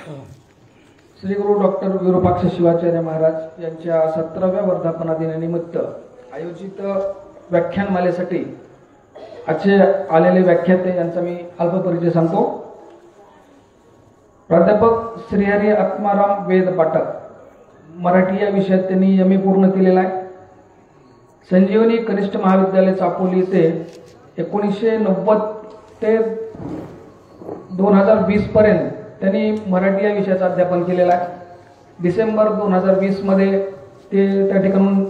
श्री गुरु doctor Virupaksha Shivacharya Maharaj यांच्या 17व्या वर्धापना दिनानिमित्त आयोजित व्याख्यानमालेसाठी आजचे आलेले व्याख्याते यांचा मी अल्प परिचय सांगतो। प्राध्यापक श्रीहरी आत्माराम वेद पाठक, मराठी या विषयात त्यांनी एम.ए. पूर्ण केलेला आहे। संजीवनी कनिष्ठ महाविद्यालय चापोली येथे 1990 ते 2020 पर्यंत त्यांनी मराठी या विषयाचं अध्यापन केलेलं आहे। डिसेंबर 2020 मध्ये ते त्या ठिकाणून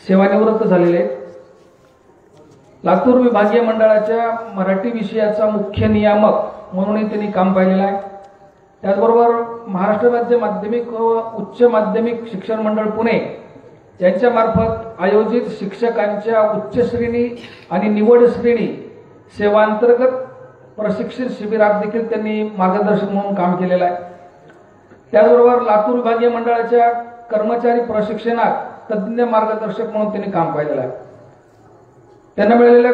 सेवानिवृत्त झालेले आहेत। लातूर विभागीय मंडळाच्या मराठी विषयाचा मुख्य नियामक म्हणूनही त्यांनी काम पाहिलेलं आहे। त्याचबरोबर महाराष्ट्र राज्य माध्यमिक व उच्च माध्यमिक शिक्षण मंडळ पुणे यांच्यामार्फत आयोजित शिक्षकांच्या उच्च श्रेणी आणि निवड श्रेणी सेवांतर्गत प्रशिक्षण शिबिरात देखील त्यांनी मार्गदर्शक म्हणून काम केलेलं आहे। त्याचबरोबर लातूर विभागीय मंडळाच्या कर्मचारी प्रशिक्षणात तज्ञ मार्गदर्शक म्हणून त्यांनी काम पाहिलेलं आहे। त्यांना मिळालेल्या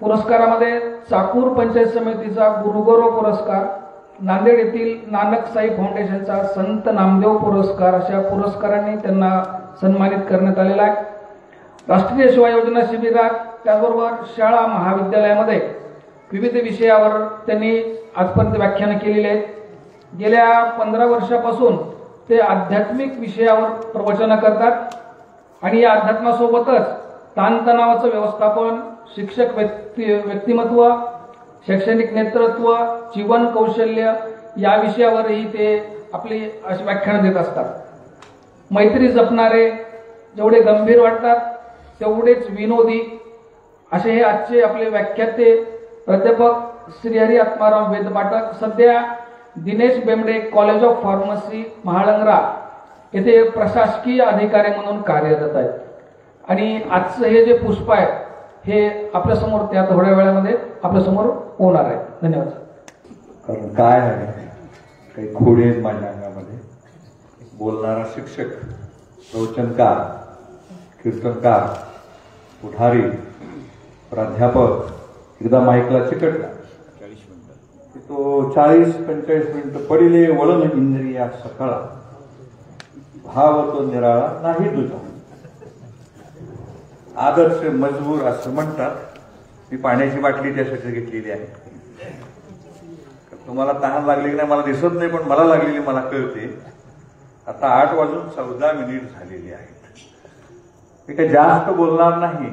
पुरस्कारामध्ये चाकूर पंचायत समितीचा गुरुगौरव पुरस्कार, नांदेड येथील नानक साई फाउंडेशनचा संत नामदेव पुरस्कार अशा पुरस्कारांनी त्यांना सन्मानित करण्यात आलेला आहे। राष्ट्रीय सेवा योजना शिबिरात त्याचबरोबर शाळा महाविद्यालयामध्ये विविध विषयावर त्यांनी आजपर्यंत व्याख्यान केलेली आहेत। गेल्या 15 वर्षापासून ते आध्यात्मिक विषयावर प्रवचन करतात आणि या अध्यात्मासोबतच ताणतणावाचं व्यवस्थापन, शिक्षक व्यक्तिमत्व, शैक्षणिक नेतृत्व, जीवन कौशल्य या विषयावरही ते आपली अशी व्याख्यान देत असतात। मैत्री जपणारे, जेवढे गंभीर वाटतात तेवढेच विनोदी असे हे आजचे आपले व्याख्याते प्राध्यापक श्रीहरी आत्माराम वेद पाठक सध्या Dinesh Bembde college of pharmacy Mahalangra येथे प्रशासकीय अधिकारी म्हणून कार्यरत आहेत। आणि आजचं हे जे पुष्प आहे हे आपल्यासमोर त्या थोड्या वेळामध्ये आपल्यासमोर होणार आहे। धन्यवाद। कारण काय आहे, काही खोडे आहेत माझ्या अंगामध्ये। बोलणारा शिक्षक, प्रवचनकार, कीर्तनकार, पुढारी, प्राध्यापक एकदा माईकला चिकटला की तो 40-45 मिनिटं पडिले वळण इंद्रिया सकाळा, भाव तो निराळा नाही तुझा। आदर्श मजबूर असं म्हणतात। मी पाण्याची बाटली त्यासाठी घेतलेली आहे। तुम्हाला तहान लागली की नाही मला दिसत नाही, पण मला लागलेली मला कळते। आता 8:14 झालेली आहेत। मी काही जास्त बोलणार नाही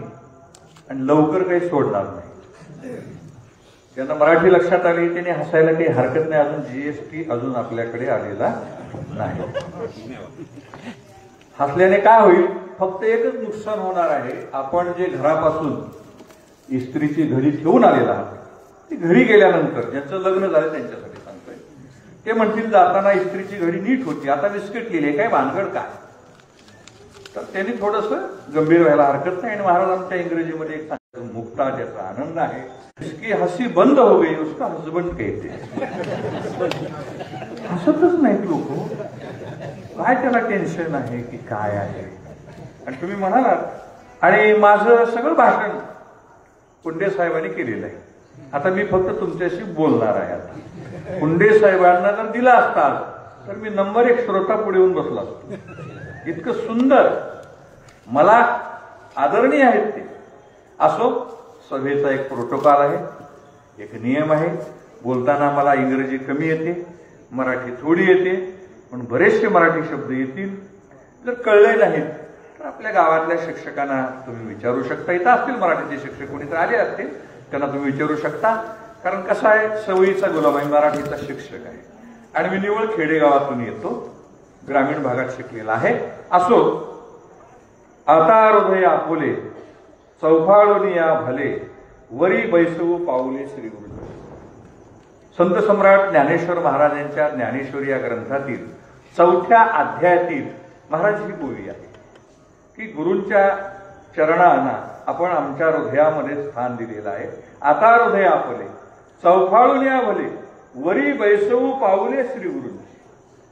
आणि लवकर काही सोडणार नाही। ज्यांना मराठी लक्षात आली त्यांनी हसायला काही हरकत नाही। अजून जीएसटी अजून आपल्याकडे आलेला नाही। हसल्याने काय होईल, फक्त एकच नुकसान होणार आहे। आपण जे घरापासून इस्त्रीची घडी ठेवून आलेला आहात, ती घरी गेल्यानंतर ज्यांचं लग्न झालं त्यांच्यासाठी सांगतोय, ते म्हणतील जाताना इस्त्रीची घडी नीट होती, आता विस्कटलेली आहे, काय भानगड काय। तर त्यांनी थोडस गंभीर व्हायला हरकत नाही। आणि महाराजांच्या इंग्रजीमध्ये एक सांगतात, मुक्ता ज्याचा आनंद आहे, इसकी हसी बंद हो गई उसका हसबंड कहते। हसतच नाहीत लोक, काय त्याला टेन्शन आहे की काय आहे। आणि तुम्ही म्हणालात, आणि माझं सगळं भाषण पुंडे साहेबांनी केलेलं आहे। आता मी फक्त तुमच्याशी बोलणार आहे। आता पुंडे साहेबांना जर दिला असता तर मी नंबर 1 श्रोता पुढे येऊन बसला असतो। इतकं सुंदर, मला आदरणीय आहेत ते। असो, सभेचा एक प्रोटोकॉल आहे, एक नियम आहे। बोलताना मला इंग्रजी कमी येते, मराठी थोडी येते, पण बरेचसे मराठी शब्द येतील। जर कळले नाहीत तर आपल्या गावातल्या शिक्षकांना तुम्ही विचारू शकता। इथं असतील मराठीचे शिक्षक, कोणी तर आले असतील, त्यांना तुम्ही विचारू शकता। कारण कसं आहे, सवयीचा गुलाम आहे, मराठीचा शिक्षक आहे आणि मी निवळ खेडेगावातून येतो, ग्रामीण भागात शिकलेला आहे। असो, आता हृदय आपुले चौफाळून या भले, वरी बैसवू पाऊले श्री गुरु। संत सम्राट ज्ञानेश्वर महाराजांच्या ज्ञानेश्वरी या ग्रंथातील 4थ्या अध्यायातील महाराज ही बोली आहे की गुरूंच्या चरणांना आपण आमच्या हृदयामध्ये स्थान दिलेलं आहे। आता हृदय आपले चौफाळून या भले, वरी बैसवू पाऊले श्री गुरु।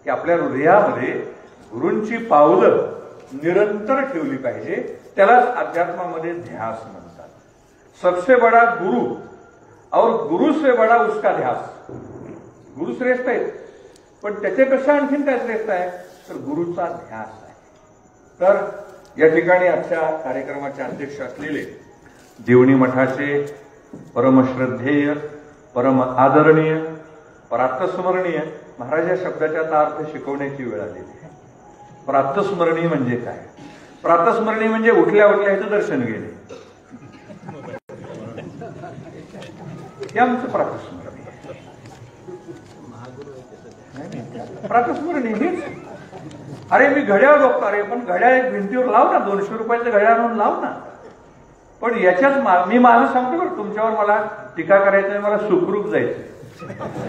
की आपल्या हृदयामध्ये गुरूंची पावलं निरंतर ठेवली पाहिजे, त्यालाच अध्यात्मामध्ये ध्यास म्हणतात। सबसे बड़ा गुरु और गुरु से बड़ा उसका ध्यास। गुरु श्रेष्ठ आहेत, पण त्याच्यापेक्षा आणखीन काय श्रेष्ठ आहे तर गुरुचा ध्यास आहे. तर या ठिकाणी आजच्या कार्यक्रमाचे अध्यक्ष असलेले देवणी मठाचे परमश्रद्धेय, परम आदरणीय, प्रातस्मरणीय, महाराज या शब्दाचा आता अर्थ शिकवण्याची वेळ आलेली आहे. प्रातस्मरणीय म्हणजे काय? प्रातस्मरणीय म्हणजे उठल्या उठल्या ह्याचं दर्शन घेणे, हे आमचं प्रातस्मरणीय. प्रातस्मरणीय हेच. अरे मी घड्याळ बघतो, अरे पण घड्याळ एक भिंतीवर लाव ना, 200 रुपयाचं घड्याळ आणून लाव ना. पण याच्याच मी माझं सांगतो बरं, तुमच्यावर मला टीका करायचं, मला सुखरूप जायचं.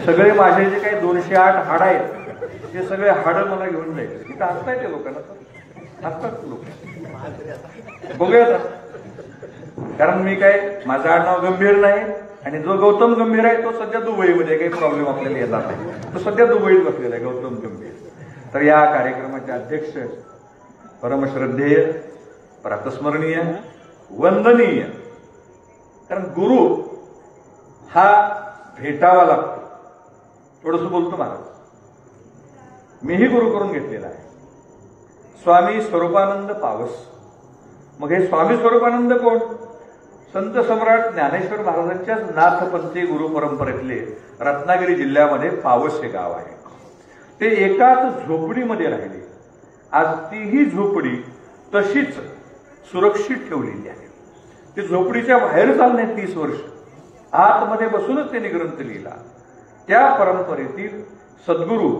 सगळे माझे जे काही 208 हाड आहेत ते सगळे हाडं मला घेऊन जायचे. इथं हसताय ते लोकांना, हसतात लोक. बघूयात, कारण मी काय, माझं आडनाव गंभीर नाही आणि जो गौतम गंभीर आहे तो सध्या दुबईमध्ये, काही प्रॉब्लेम आपल्याला येणार नाही, तो सध्या दुबईत बसलेला आहे गौतम गंभीर. तर या कार्यक्रमाचे अध्यक्ष परमश्रद्धेय, प्रातस्मरणीय, वंदनीय, कारण गुरु हा भेटावा लागतो. थोडस बोलतो महाराज, मीही गुरु करून घेतलेला आहे, स्वामी स्वरूपानंद पावस. मग हे स्वामी स्वरूपानंद कोण? संत सम्राट ज्ञानेश्वर महाराजांच्याच नाथपंथी गुरु परंपरेतले रत्नागिरी जिल्ह्यामध्ये पावस हे गाव आहे. ते एकाच झोपडीमध्ये राहिले. आज तीही झोपडी तशीच सुरक्षित ठेवलेली आहे. ती झोपडीच्या बाहेर चालणे 30 वर्ष, आतमध्ये बसूनच त्यांनी ग्रंथ लिहिला. त्या परंपरेतील सद्गुरू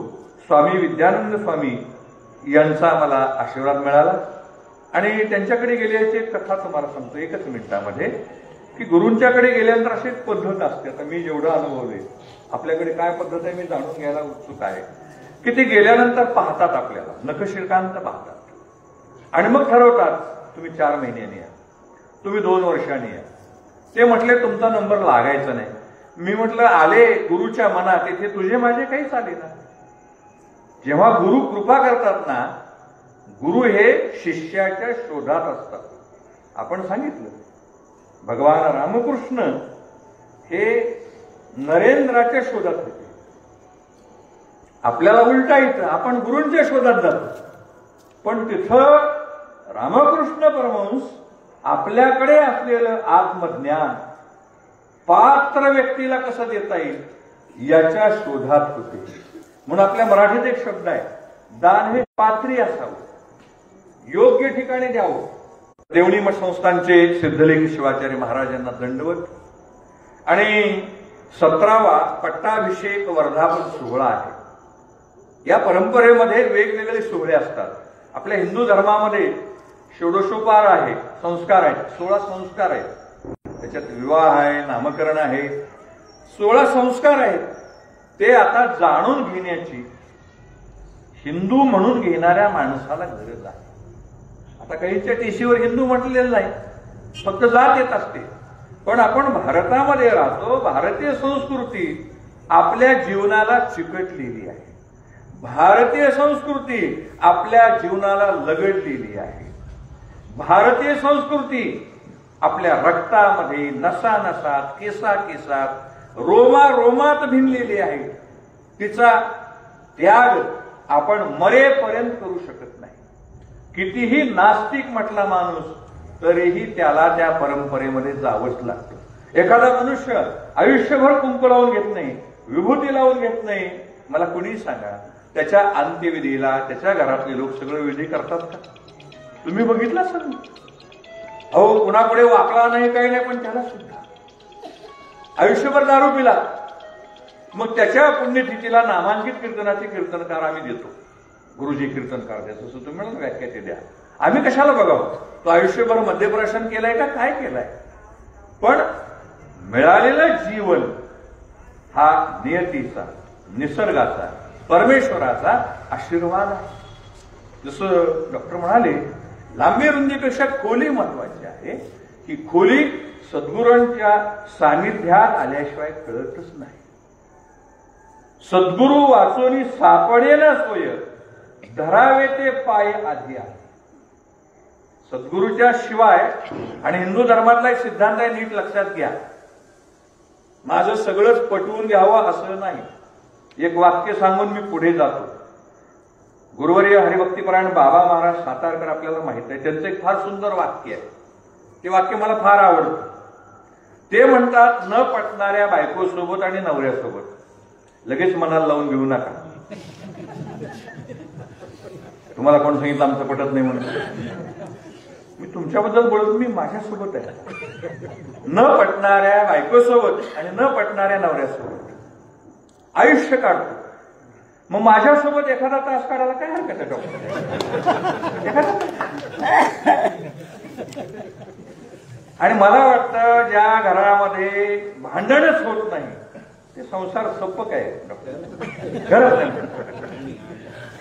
स्वामी विद्यानंद स्वामी यांचा मला आशीर्वाद मिळाला. आणि त्यांच्याकडे गेल्याची एक कथा तुम्हाला सांगतो एकच मिनिटामध्ये, की गुरूंच्याकडे गेल्यानंतर अशी एक पद्धत असते. आता मी जेवढं अनुभवले, आपल्याकडे काय पद्धत आहे मी जाणून घ्यायला उत्सुक आहे, की ते गेल्यानंतर पाहतात आपल्याला, नखशिरकांत पाहतात आणि मग ठरवतात तुम्ही 4 महिन्यांनी या, तुम्ही 2 वर्षांनी या. ते म्हटले तुमचा नंबर लागायचा नाही. मी म्हटलं आले गुरुच्या मनात, इथे तुझे माझे काहीच आले ना. जेव्हा गुरु कृपा करतात ना, गुरु हे शिष्याच्या शोधात असतात. आपण सांगितलं भगवान रामकृष्ण हे नरेंद्राच्या शोधात होते. आपल्याला उलटा येतं, आपण गुरूंच्या शोधात जातो. पण तिथं रामकृष्ण परमहंस आपल्याकडे असलेलं आत्मज्ञान पात्र व्यक्तीला कसं देता येईल याच्या शोधात होते. म्हणून आपल्या मराठीत एक शब्द आहे, दान हे पात्री असावं, योग्य ठिकाणी द्यावं. देवणी मठ संस्थानचे सिद्धलेख शिवाचार्य महाराजांना दंडवत. आणि 17वा पट्टाभिषेक वर्धापन सोहळा आहे. या परंपरेमध्ये वेगवेगळे सोहळे असतात. आपल्या हिंदू धर्मामध्ये षोडशोपचार आहे, संस्कार आहेत, 16 संस्कार आहेत. त्याच्यात विवाह आहे, नामकरण आहे, 16 संस्कार आहेत. ते आता जाणून घेण्याची हिंदू म्हणून घेणाऱ्या माणसाला गरज आहे. आता काहींच्या टीसीवर हिंदू म्हटलेलं नाही, फक्त जात येत असते. पण आपण भारतामध्ये राहतो, भारतीय संस्कृती आपल्या जीवनाला चिकटलेली आहे. भारतीय संस्कृती आपल्या जीवनाला लगडलेली आहे. भारतीय संस्कृती आपल्या रक्तामध्ये, नसानसात, केसाकेसात, रोमारोमात भिनलेली आहे. तिचा त्याग आपण मरेपर्यंत करू शकत नाही. कितीही नास्तिक म्हटला माणूस तरीही त्याला त्या परंपरेमध्ये जावंच लागतं. एखादा मनुष्य आयुष्यभर कुंकू लावून घेत नाही, विभूती लावून घेत नाही, मला कुणी सांगा त्याच्या अंत्यविधीला त्याच्या घरातले लोक सगळे विधी करतात का? तुम्ही बघितलं असेल. अहो कुणापुढे वाकला नाही, काही नाही, पण त्याला सुद्धा आयुष्यभर दारू पिला, मग त्याच्या पुण्यतिथीला नामांकित कीर्तनाचे कीर्तनकार आम्ही देतो. गुरुजी कीर्तनकार द्यायचं असं तुम्ही म्हणून व्याख्या ते द्या. आम्ही कशाला बघावं तो आयुष्यभर मद्यप्राशन केलाय का काय केलाय. पण मिळालेलं जीवन हा नियतीचा, निसर्गाचा, परमेश्वराचा आशीर्वाद आहे. जसं डॉक्टर म्हणाले, लांबी रुंदीपेक्षा खोली महत्वाची आहे. की खोली सद्गुरूंच्या सानिध्यात आल्याशिवाय कळतच नाही. सद्गुरू वाचोनी सापडेना सोय, धरावे ते पाय आधी आहे. सद्गुरूच्या शिवाय, आणि हिंदू धर्मातला एक सिद्धांत आहे, नीट लक्षात घ्या, माझं सगळंच पटवून घ्यावं असं नाही. एक वाक्य सांगून मी पुढे जातो. गुरुवर्य हरिभक्तीपरायण बाबा महाराज सातारकर आपल्याला माहित आहे, त्यांचं एक फार सुंदर वाक्य आहे. ते वाक्य मला फार आवडतं. ते म्हणतात, न पटणाऱ्या बायकोसोबत आणि नवऱ्यासोबत लगेच मनाला लावून घेऊ नका. तुम्हाला कोण सांगितलं आमचं पटत नाही म्हणून? मी तुमच्याबद्दल बोलतो, मी माझ्यासोबत आहे. न पटणाऱ्या बायकोसोबत आणि न पटणाऱ्या नवऱ्यासोबत आयुष्य काढतो. मग माझ्यासोबत एखादा तास काढायला काय हरकत आहे डॉक्टर? आणि मला वाटतं ज्या घरामध्ये भांडणच होत नाही ते संसार सपक आहे डॉक्टर. गरज नाही.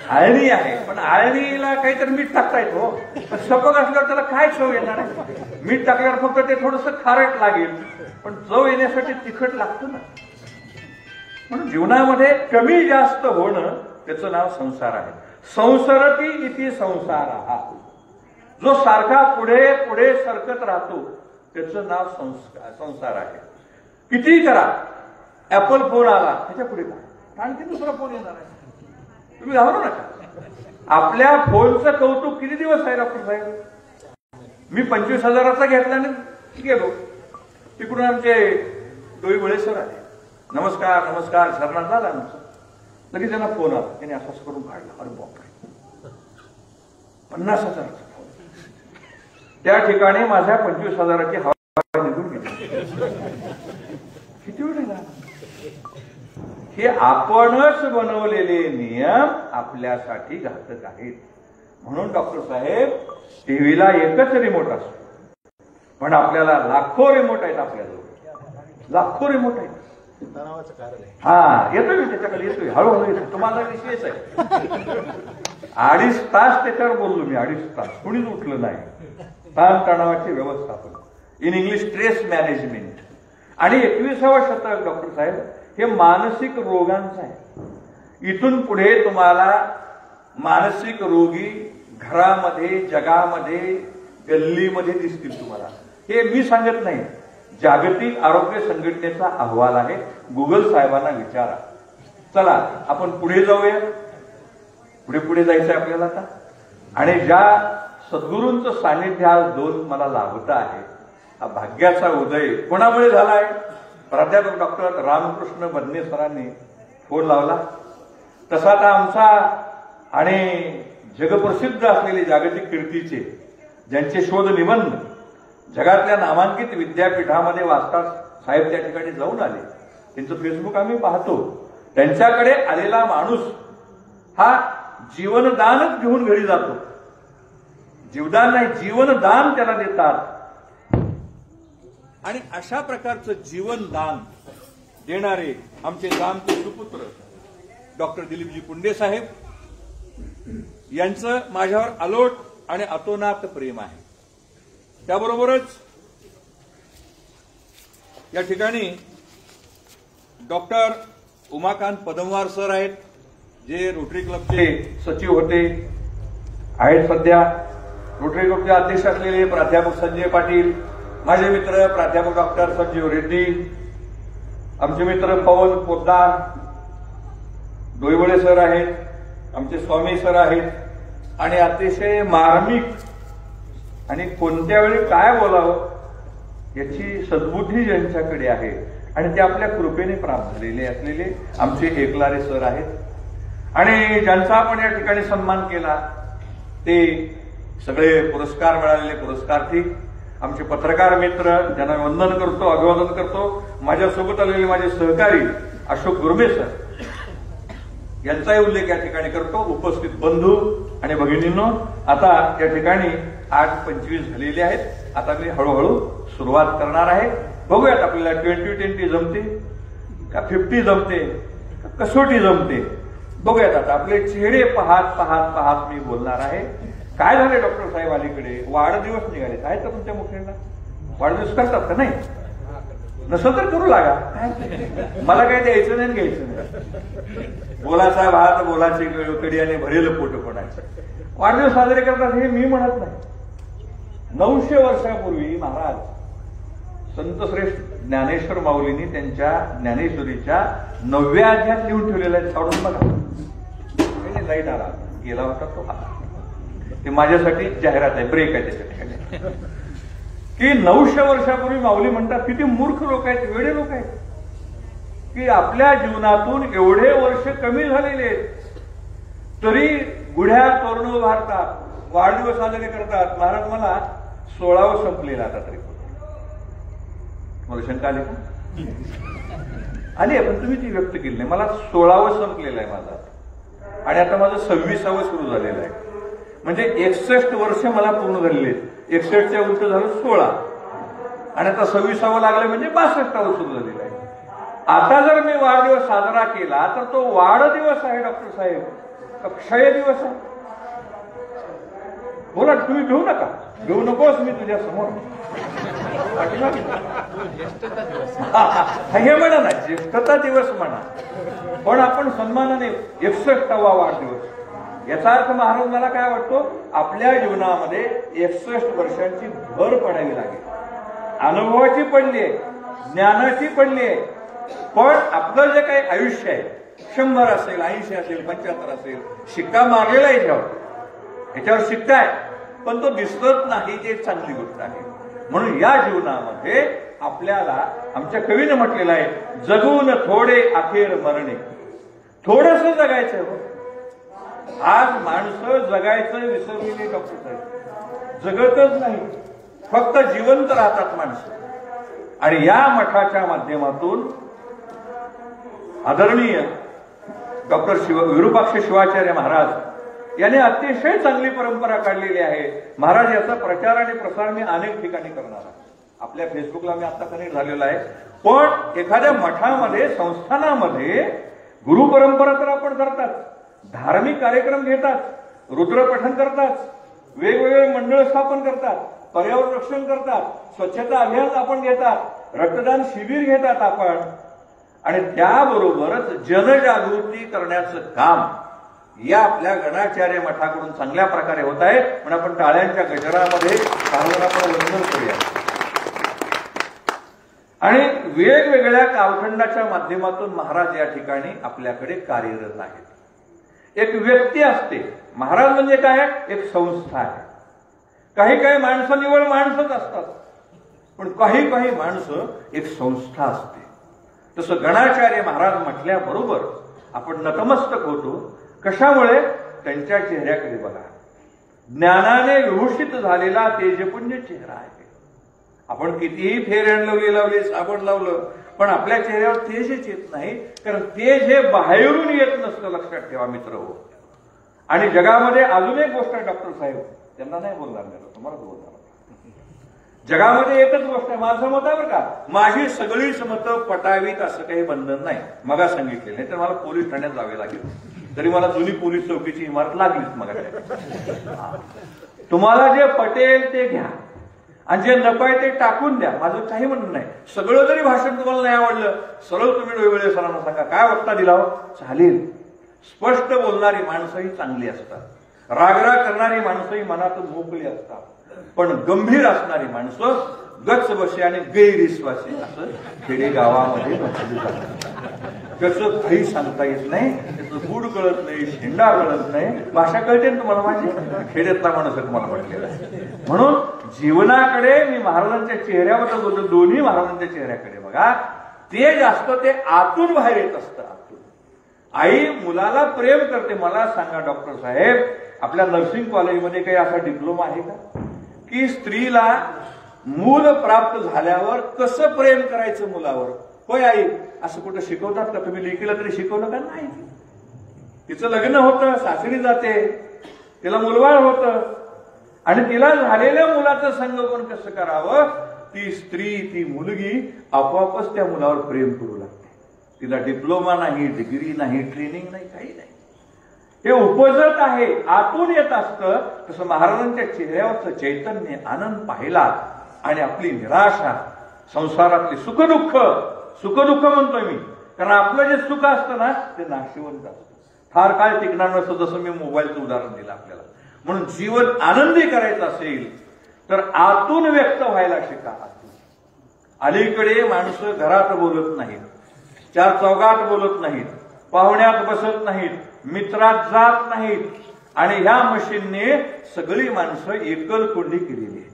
आळणी आहे, पण आळणीला काहीतरी मीठ टाकता येतो. पण सपक असल्यावर त्याला काय चव येणार आहे? मीठ टाकल्यावर फक्त ते थोडंसं खारट लागेल, पण चव येण्यासाठी तिखट लागतं ना. म्हणून जीवनामध्ये कमी जास्त होणं त्याचं नाव संसार आहे. संसरती इति संसार हा, जो सारखा पुढे पुढे सरकत राहतो त्याचं नाव संसार आहे. कितीही करा, ऍपल फोन आला त्याच्या पुढे काय, आणखी दुसरा फोन येणार आहे. तुम्ही घाबरू नका. आपल्या फोनचं कौतुक किती दिवस आहे डॉक्टर साहेब? मी 25,000चा घेतला आणि गेलो. तिकडून आमचे डोईबळे सर आले. नमस्कार नमस्कार, शरणात झाला आमचं. लगेच त्यांना फोन आला, त्याने असं करून काढला. अरे बापरे, 50,000चा फोन. त्या ठिकाणी माझ्या 25,000ची हवा निघून गेली. किती वेळ झाला? हे आपणच बनवलेले नियम आपल्यासाठी घातक आहेत. म्हणून डॉक्टर साहेब, टीव्हीला एकच रिमोट असतो, पण आपल्याला लाखो रिमोट आहेत. आपल्याजवळ लाखो रिमोट आहेत. हा, येतोय मी त्याच्याकडे, येतोय हळूहळू येतोय. तुम्हाला विशेष आहे. 2.5 तास त्याच्यावर बोललो मी. 2.5 तास कुणीच उठलं नाही. ताणतणावाचे व्यवस्थापन, इन इंग्लिश स्ट्रेस मॅनेजमेंट. आणि 21वे शतक डॉक्टर साहेब हे मानसिक रोगांचं आहे. इथून पुढे तुम्हाला मानसिक रोगी घरामध्ये, जगामध्ये, गल्लीमध्ये दिसतील तुम्हाला. हे मी सांगत नाही, जागतिक आरोग्य संघटनेचा अहवाल आहे. गुगल साहेबांना विचारा. चला आपण पुढे जाऊया. पुढे पुढे जायचंय आपल्याला आता. आणि ज्या सद्गुरूंचं सानिध्य आज 2 मला लाभत आहे, हा भाग्याचा उदय कोणामुळे झालाय? प्राध्यापक डॉक्टर रामकृष्ण बदने सरांनी फोन लावला. तसा आता आमचा आणि जगप्रसिद्ध असलेले जागतिक कीर्तीचे ज्यांचे शोध निबंध जगातल्या नामांकित विद्यापीठामध्ये वाचतात साहेब त्या ठिकाणी जाऊन आले. त्यांचं फेसबुक आम्ही पाहतो. त्यांच्याकडे आलेला माणूस हा जीवनदानच घेऊन घरी जातो. जीवदान नाही, जीवनदान त्याला देतात. आणि अशा प्रकारचं जीवनदान देणारे आमचे जामचे सुपुत्र डॉक्टर दिलीपजी पुंडे साहेब यांचं माझ्यावर अलोट आणि अतोनात प्रेम आहे. त्याबरोबरच या ठिकाणी डॉक्टर उमाकांत पदमवार सर आहेत, जे रोटरी क्लबचे सचिव होते, आहेत सध्या. रोटरी क्लबचे अध्यक्ष असलेले प्राध्यापक संजय पाटील, माझे मित्र प्राध्यापक डॉक्टर संजीव रेड्डी, आमचे मित्र पवन पोद्दार, डोईबळे सर आहेत, आमचे स्वामी सर आहेत. आणि अतिशय मार्मिक आणि कोणत्या वेळी काय बोलावं याची सद्बुद्धी ज्यांच्याकडे आहे आणि ते आपल्या कृपेने प्राप्त झालेले असलेले आमचे एकलारे सर आहेत. आणि ज्यांचा आपण या ठिकाणी सन्मान केला ते सगळे पुरस्कार मिळालेले पुरस्कार्थी आमचे पत्रकार मित्र, ज्यांना वंदन करतो, अभिवादन करतो. माझ्यासोबत आलेले माझे सहकारी अशोक गुरमे सर यांचाही उल्लेख या ठिकाणी करतो. उपस्थित बंधू आणि भगिनींनो, आता या ठिकाणी 8:25 झालेले आहेत. आता मी हळूहळू सुरुवात करणार आहे. बघूयात आपल्याला 20-20 जमते का 50 जमते का कसोटी जमते, बघूयात. आता आपले चेहरे पाहत पाहत पाहत मी बोलणार आहे. काय झाले डॉक्टर साहेब अलीकडे? वाढदिवस निघाले आहेत का तुमच्या मुख्याला? वाढदिवस करतात का? नाही नसं तर करू लागा. मला काय द्यायचं नाही घ्यायचं नाही. बोलाचा भात बोलाची कडी आणि भरेल पोट कोणाचं. वाढदिवस साजरे करतात हे मी म्हणत नाही. 900 वर्षापूर्वी महाराज संतश्रेष्ठ ज्ञानेश्वर माऊलींनी त्यांच्या ज्ञानेश्वरीच्या 9व्या अध्यायात लिहून ठेवलेला आहे. काढून बघा. लाईट आला गेला होता तो आला. ते माझ्यासाठी जाहिरात आहे, ब्रेक आहे त्याच्या ठिकाणी. की 900 वर्षापूर्वी माऊली म्हणतात, किती मूर्ख लोक आहेत, वेडे लोक आहेत, की आपल्या जीवनातून एवढे वर्ष कमी झालेले आहेत तरी गुढ्या तोरण उभारतात, वाढदिवस साजरे करतात. महाराज मला 16वं संपलेलं आता तरी. मला शंका आली का? आली आहे, पण तुम्ही ती व्यक्त केली नाही. मला 16वं संपलेलं आहे माझा, आणि आता माझं 26वं सुरू झालेलं आहे. म्हणजे 61 वर्ष मला पूर्ण झालेले आहेत. 61च्या उलट झालं 16, आणि आता 26वं लागलं म्हणजे 62वं सुरू झालेलं आहे. आता जर मी वाढदिवस साजरा केला तर तो वाढदिवस आहे डॉक्टर साहेब, क्षय दिवस आहे. बोला, तुम्ही घेऊ नका, घेऊ नकोस मी तुझ्या समोर. हे म्हणा ना, ज्येष्ठता दिवस म्हणा, पण आपण सन्मानाने 61वा वाढदिवस. याचा अर्थ महाराज मला काय वाटतो, आपल्या जीवनामध्ये 61 वर्षांची भर पडावी लागेल. अनुभवाची पडली आहे, ज्ञानाची पडली आहे, पण आपलं जे काही आयुष्य आहे 100 असेल, 80 असेल, 75 असेल, शिक्का मारलेला आहे याच्यावर शिक्का आहे, पण तो दिसत नाही. ते चांगली गोष्ट आहे. म्हणून या जीवनामध्ये आपल्याला आमच्या कवीने म्हटलेलं आहे, जगून थोडे अखेर मरणे. थोडस जगायचं हो. आज माणसं जगायचं विसरलेली डॉक्टर साहेब, जगतच नाही, फक्त जिवंत राहतात माणसं. आणि या मठाच्या माध्यमातून आदरणीय डॉक्टर विरूपाक्ष शिवाचार्य महाराज यांनी अतिशय चांगली परंपरा काढलेली आहे. महाराज याचा प्रचार आणि प्रसार मी अनेक ठिकाणी करणार आहे. आपल्या फेसबुकला मी आता कनेक्ट झालेला आहे. पण एखाद्या मठामध्ये, संस्थानामध्ये गुरुपरंपरा तर आपण करतात, धार्मिक कार्यक्रम घेतात, रुद्रपठण करतात, वेगवेगळे मंडळ स्थापन करतात, पर्यावरण रक्षण करतात, स्वच्छता अभियान आपण घेतात, रक्तदान शिबिर घेतात आपण, आणि त्याबरोबरच जनजागृती करण्याचं काम या आपल्या गणाचार्य मठाकडून चांगल्या प्रकारे होत आहे. म्हणून आपण टाळ्यांच्या गजरामध्ये आपण वंदन करूया. आणि वेगवेगळ्या कालखंडाच्या माध्यमातून महाराज या ठिकाणी आपल्याकडे कार्यरत आहेत. एक व्यक्ती असते, महाराज म्हणजे काय, एक संस्था आहे. काही काही माणसं निवळ माणसंच असतात, पण काही काही माणसं एक संस्था असते. तसं गणाचार्य महाराज म्हटल्याबरोबर आपण नतमस्तक होतो. कशामुळे? त्यांच्या चेहऱ्याकडे बघा. ज्ञानाने विभूषित झालेला तेजपुंज चेहरा आहे. आपण कितीही फेर लावली, साबण लावलं, पण आपल्या चेहऱ्यावर तेजच येत नाही, कारण तेज हे बाहेरून येत नसतं. लक्षात ठेवा मित्र हो. आणि जगामध्ये अजून एक गोष्ट आहे डॉक्टर साहेब, त्यांना नाही बोलणार, तुम्हाला बोलणार. जगामध्ये एकच गोष्ट आहे, माझं मत आहे बरं का, माझी सगळीच मतं पटावीत असं काही बंधन नाही. मगा सांगितले नाही तर मला पोलीस ठाण्यात जावे लागेल, तरी मला जुनी पोलीस चौकीची इमारत लागलीच. मग तुम्हाला जे पटेल ते घ्या, आणि जे नपाय ते टाकून द्या, माझं काही म्हणणं नाही. सगळं जरी भाषण तुम्हाला नाही आवडलं, सरळ तुम्ही डोईवळे सरांना सांगा, काय वक्ता दिला हो, चालेल. स्पष्ट बोलणारी माणसंही चांगली असतात, रागराग करणारी माणसंही मनातून मोकळी असतात, पण गंभीर असणारी माणसं गच्च बसे आणि गैरविश्वासी असं खेडेगावामध्ये म्हटलं जातं. त्याचं काही सांगता येत नाही, त्याचं गुड कळत नाही, शेंडा कळत नाही. भाषा कळते ना तुम्हाला माझी, खेड्यातला माणूस तुम्हाला म्हटलेला आहे. म्हणून जीवनाकडे मी महाराजांच्या चेहऱ्यावर बोलतो, दोन्ही महाराजांच्या चेहऱ्याकडे बघा. ते जास्त ते आतून बाहेर येत असतं. आतून आई मुलाला प्रेम करते. मला सांगा डॉक्टर साहेब, आपल्या नर्सिंग कॉलेजमध्ये काही असा डिप्लोमा आहे का की स्त्रीला मूल प्राप्त झाल्यावर कसं प्रेम करायचं मुलावर? होय आई, असं कुठं शिकवतात का? तुम्ही लेकीला तरी शिकवलं का? नाही. तिचं लग्न होतं, सासरी जाते, तिला मुलबाळ होतं, आणि तिला झालेल्या मुलाचं संगोपन कसं करावं, ती स्त्री, ती मुलगी आपोआपच त्या मुलावर प्रेम करू लागते. तिला डिप्लोमा नाही, डिग्री नाही, ट्रेनिंग नाही, काही नाही. हे उपजत आहे, आतून येत असतं. तसं महाराजांच्या चेहऱ्यावरचं चैतन्य, आनंद पाहिला आणि आपली निराशा, संसारातली सुखदुःख म्हणतोय मी, कारण आपलं जे सुख असतं ना ते नाशिवंत असतं, फार काळ टिकणार नसतं. जसं मी मोबाईलचं उदाहरण दिलं आपल्याला. म्हणून जीवन आनंदी करायचं असेल तर आतून व्यक्त व्हायला शिका. अलीकडे माणसं घरात बोलत नाहीत, चार चौघात बोलत नाहीत, पाहुण्यात बसत नाहीत, मित्रात जात नाहीत आणि ह्या मशीनने सगळी माणसं एकलकोंडी केलेली आहेत.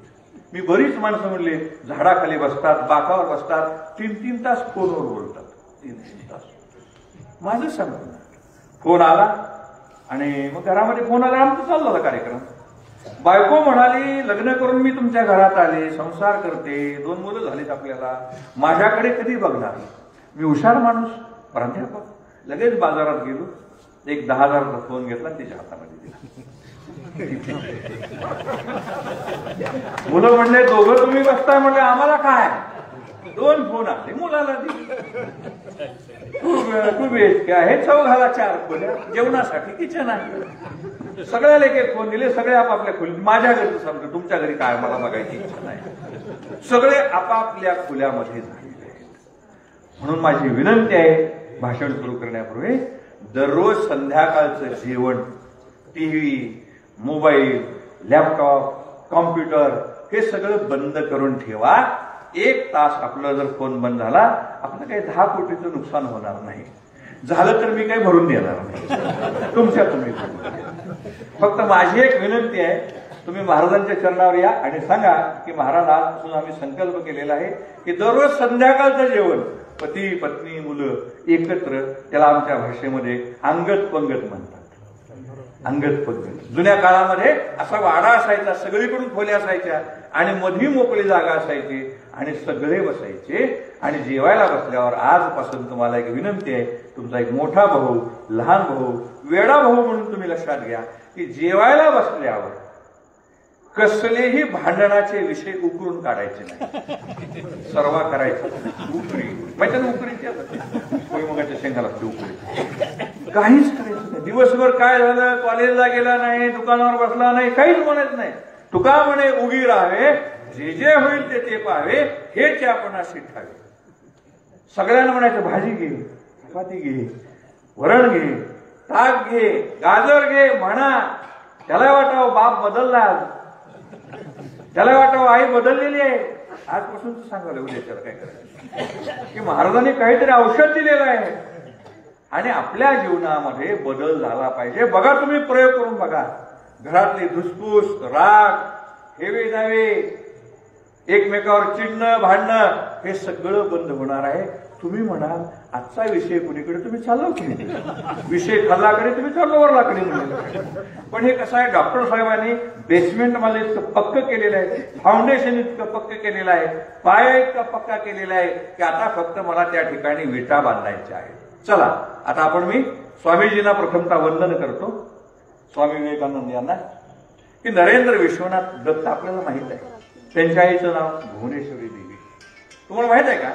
मी बरीच माणसं म्हणले झाडाखाली बसतात, बाकावर बसतात, 3-3 तास फोनवर बोलतात. 3-3 तास माझं सांगतो. फोन आला आणि मग घरामध्ये फोन आला, आमचा चालला होता कार्यक्रम. बायको म्हणाली लग्न करून मी तुमच्या घरात आले, संसार करते, 2 मुलं झालीत आपल्याला, माझ्याकडे कधी बघणार. मी हुशार माणूस, प्राध्यापक, लगेच बाजारात गेलो, एक 10,000चा फोन घेतला, तिच्या हातामध्ये दिला. मुलं म्हणले दोघं तुम्ही बसताय, म्हणले आम्हाला काय. 2 फोन आले, मुलाला दिले. 2 BHK आहे, चौघाला 4 खोल्या, जेवणासाठी किचन आहे. सगळ्याला एक फोन दिले, सगळे आपापल्या खोलीत. माझ्या घरचं सांगतो, तुमच्या घरी काय मला बघायची इच्छा नाही. सगळे आपापल्या खोल्यामध्ये झालेले आहेत. म्हणून माझी विनंती आहे, भाषण सुरू करण्यापूर्वी दररोज संध्याकाळचं जेवण टीव्ही, मोबाईल, लॅपटॉप, कॉम्प्युटर हे सगळं बंद करून ठेवा. 1 तास आपला जर फोन बंद झाला, आपलं काही 10 कोटीचं नुकसान होणार नाही. झालं तर मी काही भरून देणार नाही, तुमच्या तुम्ही. फक्त माझी एक विनंती आहे, तुम्ही महाराजांच्या चरणावर या आणि सांगा की महाराज आजपासून आम्ही संकल्प केलेला आहे की दररोज संध्याकाळचं जेवण पती पत्नी मुलं एकत्र, त्याला आमच्या भाषेमध्ये अंगत पंगत म्हणतात. अंगत पंगत. जुन्या काळामध्ये असा वाडा असायचा, सगळीकडून खोल्या असायच्या आणि मधी मोकळी जागा असायची आणि सगळे बसायचे. आणि जेवायला बसल्यावर आजपासून तुम्हाला एक विनंती आहे, तुमचा एक मोठा भाऊ, लहान भाऊ, वेडा भाऊ म्हणून तुम्ही लक्षात घ्या की जेवायला बसल्यावर कसलेही भांडणाचे विषय उकरून काढायचे नाही. सर्वा करायचा. उकरी माहिती ना, उकरीची भुईमुगाच्या शेंगाला उकरी. काहीच करायचं नाही. दिवसभर काय झालं, कॉलेजला गेला नाही, दुकानावर बसला नाही, काहीच म्हणत नाही. तुका म्हणे उगी राहावे, जे जे होईल ते पाहावे, हेच आपण शिठावे. सगळ्यांना म्हणायचं भाजी घे, चपाती घे, वरण घे, ताक घे, गाजर घे म्हणा. त्याला वाटावं बाप बदलला, त्याला वाटावं आई बदललेली आहे. आजपासून सांगायला उद्याच्याला काय करायचं की महाराजांनी काहीतरी औषध दिलेलं आहे आणि आपल्या जीवनामध्ये बदल झाला पाहिजे. बघा, तुम्ही प्रयोग करून बघा. घरातली धुसफूस, राग, हेवे दावे, एकमेकावर चिडणं, भांडणं हे सगळं बंद होणार आहे. तुम्ही म्हणाल आजचा विषय कुणीकडे, तुम्ही चाललो की विषय खाल्लाकडे, तुम्ही चाललो वरलाकडे म्हणजे. पण हे कसं आहे, डॉक्टर साहेबांनी बेसमेंट मध्ये इतकं पक्क केलेलं आहे, फाउंडेशन इतकं पक्क केलेलं आहे, पाया इतका पक्का केलेला आहे की आता फक्त मला त्या ठिकाणी विटा बांधायच्या आहेत. चला आता आपण मी स्वामीजींना प्रथमतः वंदन करतो, स्वामी विवेकानंद यांना. की नरेंद्र विश्वनाथ दत्त आपल्याला माहित आहे, त्यांच्या आईचं नाव भुवनेश्वरी देवी. तुम्हाला माहित आहे का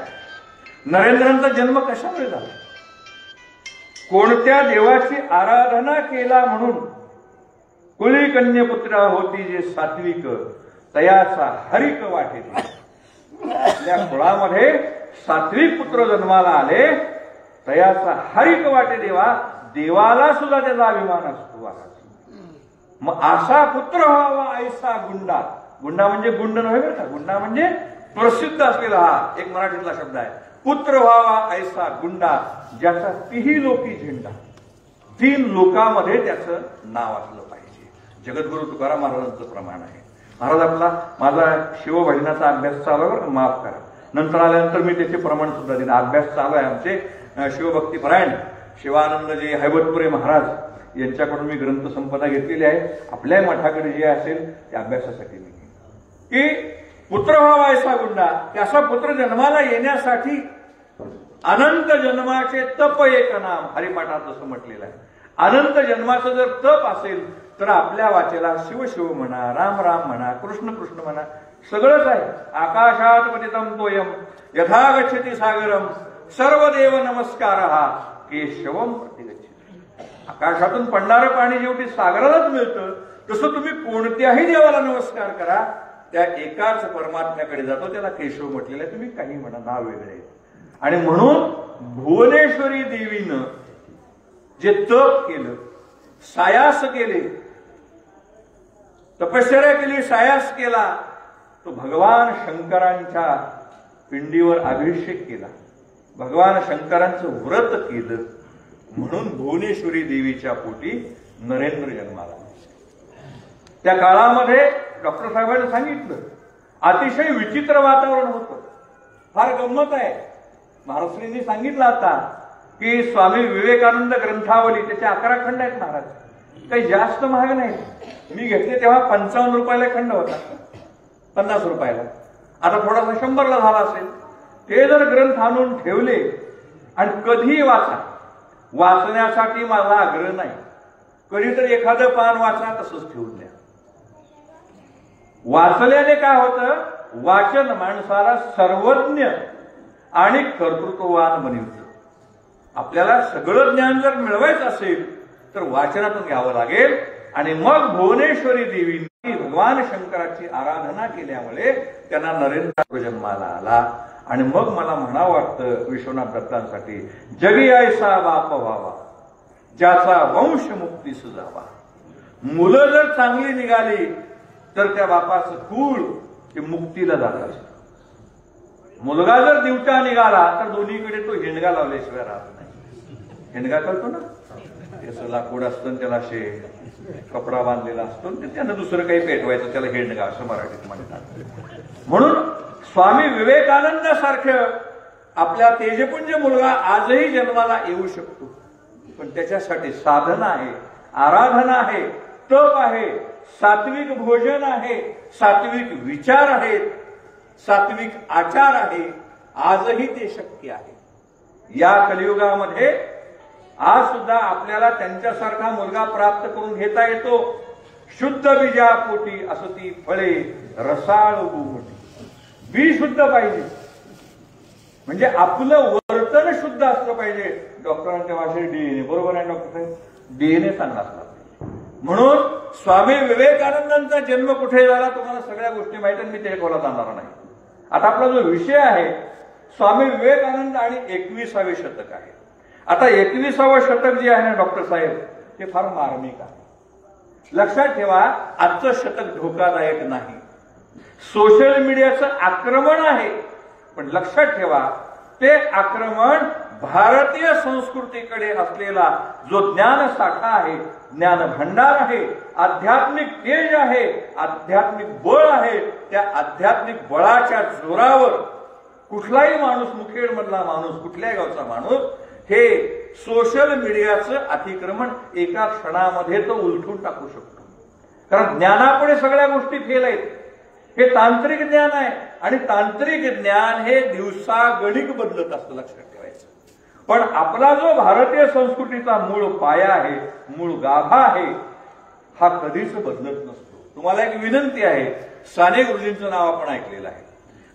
नरेंद्रांचा जन्म कशामुळे झाला, कोणत्या देवाची आराधना केला म्हणून. कुळी कन्यपुत्रा होती जे सात्विक, तयाचा हरिक वाटे. आपल्या कुळामध्ये सात्विक पुत्र जन्माला आले, तयाचा हरिक वाटे देवा. देवाला सुद्धा त्याचा अभिमान असतो. मग असा पुत्र व्हावा ऐसा गुंडा. गुंडा म्हणजे गुंड नव्हे बरं का, गुंडा म्हणजे प्रसिद्ध असलेला हा एक मराठीतला शब्द आहे. पुत्र व्हावा ऐसा गुंडा, ज्याचा 3 लोकी झेंडा. 3 लोकांमध्ये त्याचं नाव असलं पाहिजे. जगद्गुरु तुकाराम महाराजांचं प्रमाण आहे. महाराज आपला माझा शिवभजनाचा अभ्यास चालू आहे, माफ करा. नंतर आल्यानंतर मी त्याचे प्रमाण सुद्धा दिलं. अभ्यास चालू आहे आमचे शिवभक्तीपरायण शिवानंदजी हैबतपुरे महाराज यांच्याकडून मी ग्रंथसंपदा घेतलेली आहे. आपल्या मठाकडे जे असेल त्या अभ्यासासाठी मी की पुत्र व्हावा ऐसा गुंडा, असा पुत्र जन्माला येण्यासाठी अनंत जन्माचे तप एक नाम, हरिपाठात जसं म्हटलेलं आहे. अनंत जन्माचं जर तप असेल तर आपल्या वाचेला शिव शिव म्हणा, राम राम म्हणा, कृष्ण कृष्ण म्हणा, सगळंच आहे. आकाशात पतितम तोयम यथा गच्छति सागरम सर्वदेव नमस्कारः केशवम प्रतिगच्छति. आकाशातून पडणारं पाणी जेवढी सागरालाच मिळतं, तसं तुम्ही कोणत्याही देवाला नमस्कार करा, त्या एकाच परमात्म्याकडे जातो. त्याला केशव म्हटलेलं आहे. तुम्ही काही म्हणा, नाव वेगळे. आणि म्हणून भुवनेश्वरी देवीनं जे तप केलं, सायास केले, तपश्चर्या केली, सायास केला, तो भगवान शंकरांच्या पिंडीवर अभिषेक केला, भगवान शंकरांचं व्रत केलं, म्हणून भुवनेश्वरी देवीच्या पोटी नरेंद्र जन्माला. त्या काळामध्ये डॉक्टर साहेबांनी सांगितलं, अतिशय विचित्र वातावरण होतं. फार गंमत आहे. महाराष्ट्रींनी सांगितलं आता की स्वामी विवेकानंद ग्रंथावली त्याचे 11 खंड आहेत महाराज, काही जास्त महाग नाही. मी घेतले तेव्हा 55 रुपयाला खंड होता, 50 रुपयाला. आता थोडासा 100ला झाला असेल. ते जर ग्रंथ आणून ठेवले आणि कधीही वाचा, वाचण्यासाठी माझा आग्रह नाही, कधीतरी एखादं पान वाचा, तसंच ठेवून द्या. वाचल्याने काय होतं, वाचन माणसाला सर्वज्ञ आणि कर्तृत्ववान बनवतं. आपल्याला सगळं ज्ञान जर मिळवायचं असेल तर वाचनातून घ्यावं लागेल. आणि मग भुवनेश्वरी देवींनी भगवान शंकराची आराधना केल्यामुळे त्यांना नरेंद्र जन्माला आला. आणि मग मला म्हणावं वाटतं विश्वनाथ दत्तांसाठी, जगी ऐसा बाप व्हावा ज्याचा वंश मुक्ती सुजावा. मुलं जर चांगली निघाली तर त्या बापाचं कुळ ते मुक्तीला जात असतं. मुलगा जर दिवटा निघाला तर दोन्हीकडे तो हेंडगा लावल्याशिवाय राहत नाही. हेंडगा करतो ना, त्याचं लाकूड असतं, त्याला असे कपडा बांधलेला असतो, त्यानं दुसरं काही पेटवायचं, त्याला हेंडगा असं मराठीत म्हणतात. म्हणून स्वामी विवेकानंदासारखं आपल्या तेजपुंज मुलगा आजही जन्माला येऊ शकतो. पण त्याच्यासाठी साधना आहे, आराधना आहे, तप आहे, सात्विक भोजन आहे, सात्विक विचार आहेत, सात्विक आचार आहे. आजही ते शक्य आहे. या कलियुगामध्ये आज सुद्धा आपल्याला त्यांच्यासारखा मुलगा प्राप्त करून घेता येतो. शुद्ध बीजापोटी असती फळे रसाळ मोठी. बी शुद्ध पाहिजे, म्हणजे आपलं वर्तन शुद्ध असलं पाहिजे. डॉक्टरांच्या भाषेत डीएनए, बरोबर आहे डॉक्टर साहेब, डीएनए चांगला असला पाहिजे. म्हणून स्वामी विवेकानंदांचा जन्म कुठे झाला तुम्हाला सगळ्या गोष्टी माहिती आहेत, मी ते बोला जाणार नाही. आता आपला जो विषय आहे स्वामी विवेकानंद आणि 21वे शतक आहे. आता 21वं शतक जे आहे ना डॉक्टर साहेब, ते फार मार्मिक आहे. लक्षात ठेवा, आजचं शतक धोकादायक नाही. सोशल मीडियाचं आक्रमण आहे, पण लक्षात ठेवा ते आक्रमण भारतीय संस्कृतीकडे असलेला जो ज्ञान साठा आहे, ज्ञान भंडार आहे, आध्यात्मिक तेज आहे, आध्यात्मिक बळ आहे, त्या आध्यात्मिक बळाच्या जोरावर कुठलाही माणूस, मुखेड मधला माणूस, कुठल्याही गावचा माणूस, हे सोशल मीडियाचं अतिक्रमण एका क्षणामध्ये तो उलटून टाकू शकतो. कारण ज्ञानापुढे सगळ्या गोष्टी फेल आहेत. हे तांत्रिक ज्ञान आहे आणि तांत्रिक ज्ञान हे दिवसागणिक बदलत असतं, लक्षात ठेवायचं. पण आपला जो भारतीय संस्कृतीचा मूळ पाया आहे, मूळ गाभा आहे, हा कधीच बदलत नसतो. तुम्हाला एक विनंती आहे, साने गुरुजींचं नाव आपण ऐकलेलं आहे.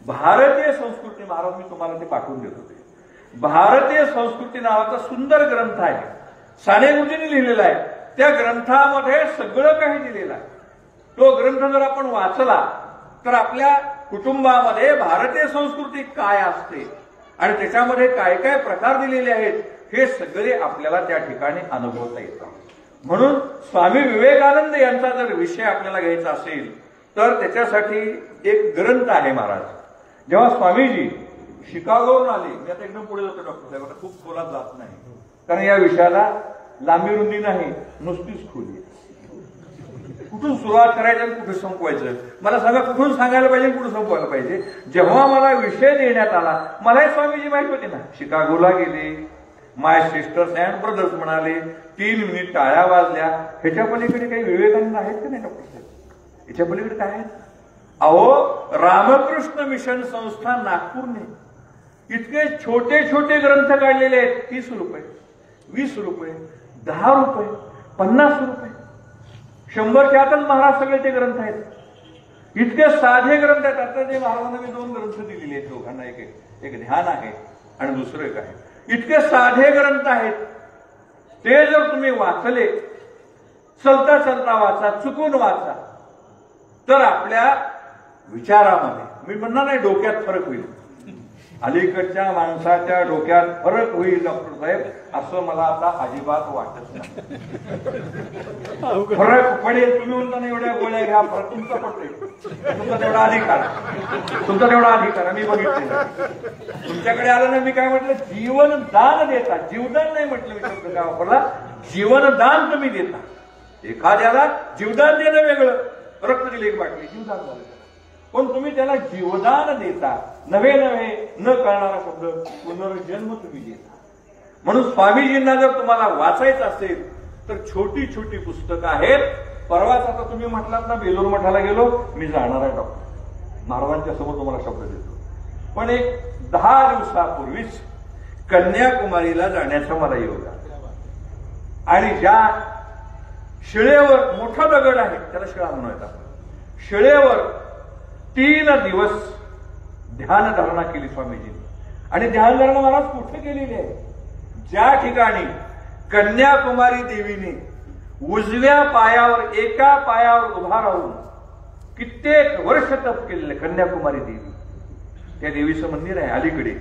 भारतीय संस्कृती, महाराज मी तुम्हाला ते पाठवून देत होते. भारतीय संस्कृती नावाचा सुंदर ग्रंथ आहे, साने गुरुजींनी लिहिलेला आहे. त्या ग्रंथामध्ये सगळं काही दिलेलं आहे. तो ग्रंथ जर आपण वाचला तर आपल्या कुटुंबामध्ये भारतीय संस्कृती काय असते आणि त्याच्यामध्ये काय काय प्रकार दिलेले आहेत हे सगळे आपल्याला त्या ठिकाणी अनुभवता येतात. म्हणून स्वामी विवेकानंद यांचा जर विषय आपल्याला घ्यायचा असेल तर त्याच्यासाठी एक ग्रंथ आहे महाराज. जेव्हा स्वामीजी शिकागोवरून आले, मी आता एकदम पुढे जातो डॉक्टर साहेब, आता खूप खोलात जात नाही कारण या विषयाला लांबी रुंदी नाही, नुसतीच खोली. कुठून सुरुवात करायचं आणि कुठे संपवायचं मला सांगा, कुठून सांगायला पाहिजे, कुठून संपवायला पाहिजे. जेव्हा मला विषय देण्यात आला, मलाही स्वामीजी माहिती होते ना, शिकागोला गेले, माय सिस्टर्स अँड ब्रदर्स म्हणाले, 3 मिनिट टाळ्या वाजल्या. ह्याच्या पलीकडे काही विवेकानंद आहेत का नाही डॉक्टर साहेब? ह्याच्या पलीकडे काय आहे? अहो, रामकृष्ण मिशन संस्था नागपूरने इतके छोटे छोटे ग्रंथ काढलेले आहेत. 30 रुपये, 20 रुपये, 10 रुपये, 50 रुपये, 100च्या आतच महाराज सगळे ते ग्रंथ आहेत. इतके साधे ग्रंथ आहेत. आता जे महाराजांना मी 2 ग्रंथ दिलेले आहेत दोघांना, एक ध्यान आहे आणि दुसरं एक आहे. इतके साधे ग्रंथ आहेत. ते जर तुम्ही वाचले, चलता चलता वाचा, चुकून वाचा, तर आपल्या विचारामध्ये, मी म्हणणार नाही डोक्यात फरक होईल, अलीकडच्या माणसाच्या डोक्यात फरक होईल डॉक्टर साहेब असं मला आता अजिबात वाटत नाही. फरक पडेल. तुम्ही म्हणता ना एवढ्या गोळ्या घ्या, फरक तुमचा पडतोय. तुमचा तेवढा अधिकार मी बघितलेला. तुमच्याकडे आलं ना, मी काय म्हटलं, जीवनदान देता. जीवदान नाही म्हटलं मी, शब्द काय वापरला, जीवनदान तुम्ही देता. एखाद्याला जीवदान देणं वेगळं, रक्त दिले एक बाटली जीवदान झालं, पण तुम्ही त्याला जीवदान देता. नव्हे न कळणारा शब्द पुनर्जन्म तुम्ही देता. म्हणून स्वामीजींना जर तुम्हाला वाचायचं असेल तर छोटी छोटी पुस्तकं आहेत. परवाच आता तुम्ही म्हटलात ना, बेलूर मठाला गेलो, मी जाणार आहे डॉक्टर महाराजांच्या समोर तुम्हाला शब्द देतो. पण एक 10 दिवसापूर्वीच कन्याकुमारीला जाण्याचा मला योग आला. आणि ज्या शिळेवर मोठा दगड आहे, त्याला शिळा म्हणूयात, शिळेवर 3 दिवस ध्यानधारणा केली स्वामीजींनी. आणि ध्यानधारणा महाराज कुठे केलेली आहे? ज्या ठिकाणी कन्याकुमारी देवीने उजव्या पायावर, एका पायावर उभा राहून कित्येक वर्ष तप केलेले कन्याकुमारी देवी, त्या देवीचं मंदिर आहे अलीकडे.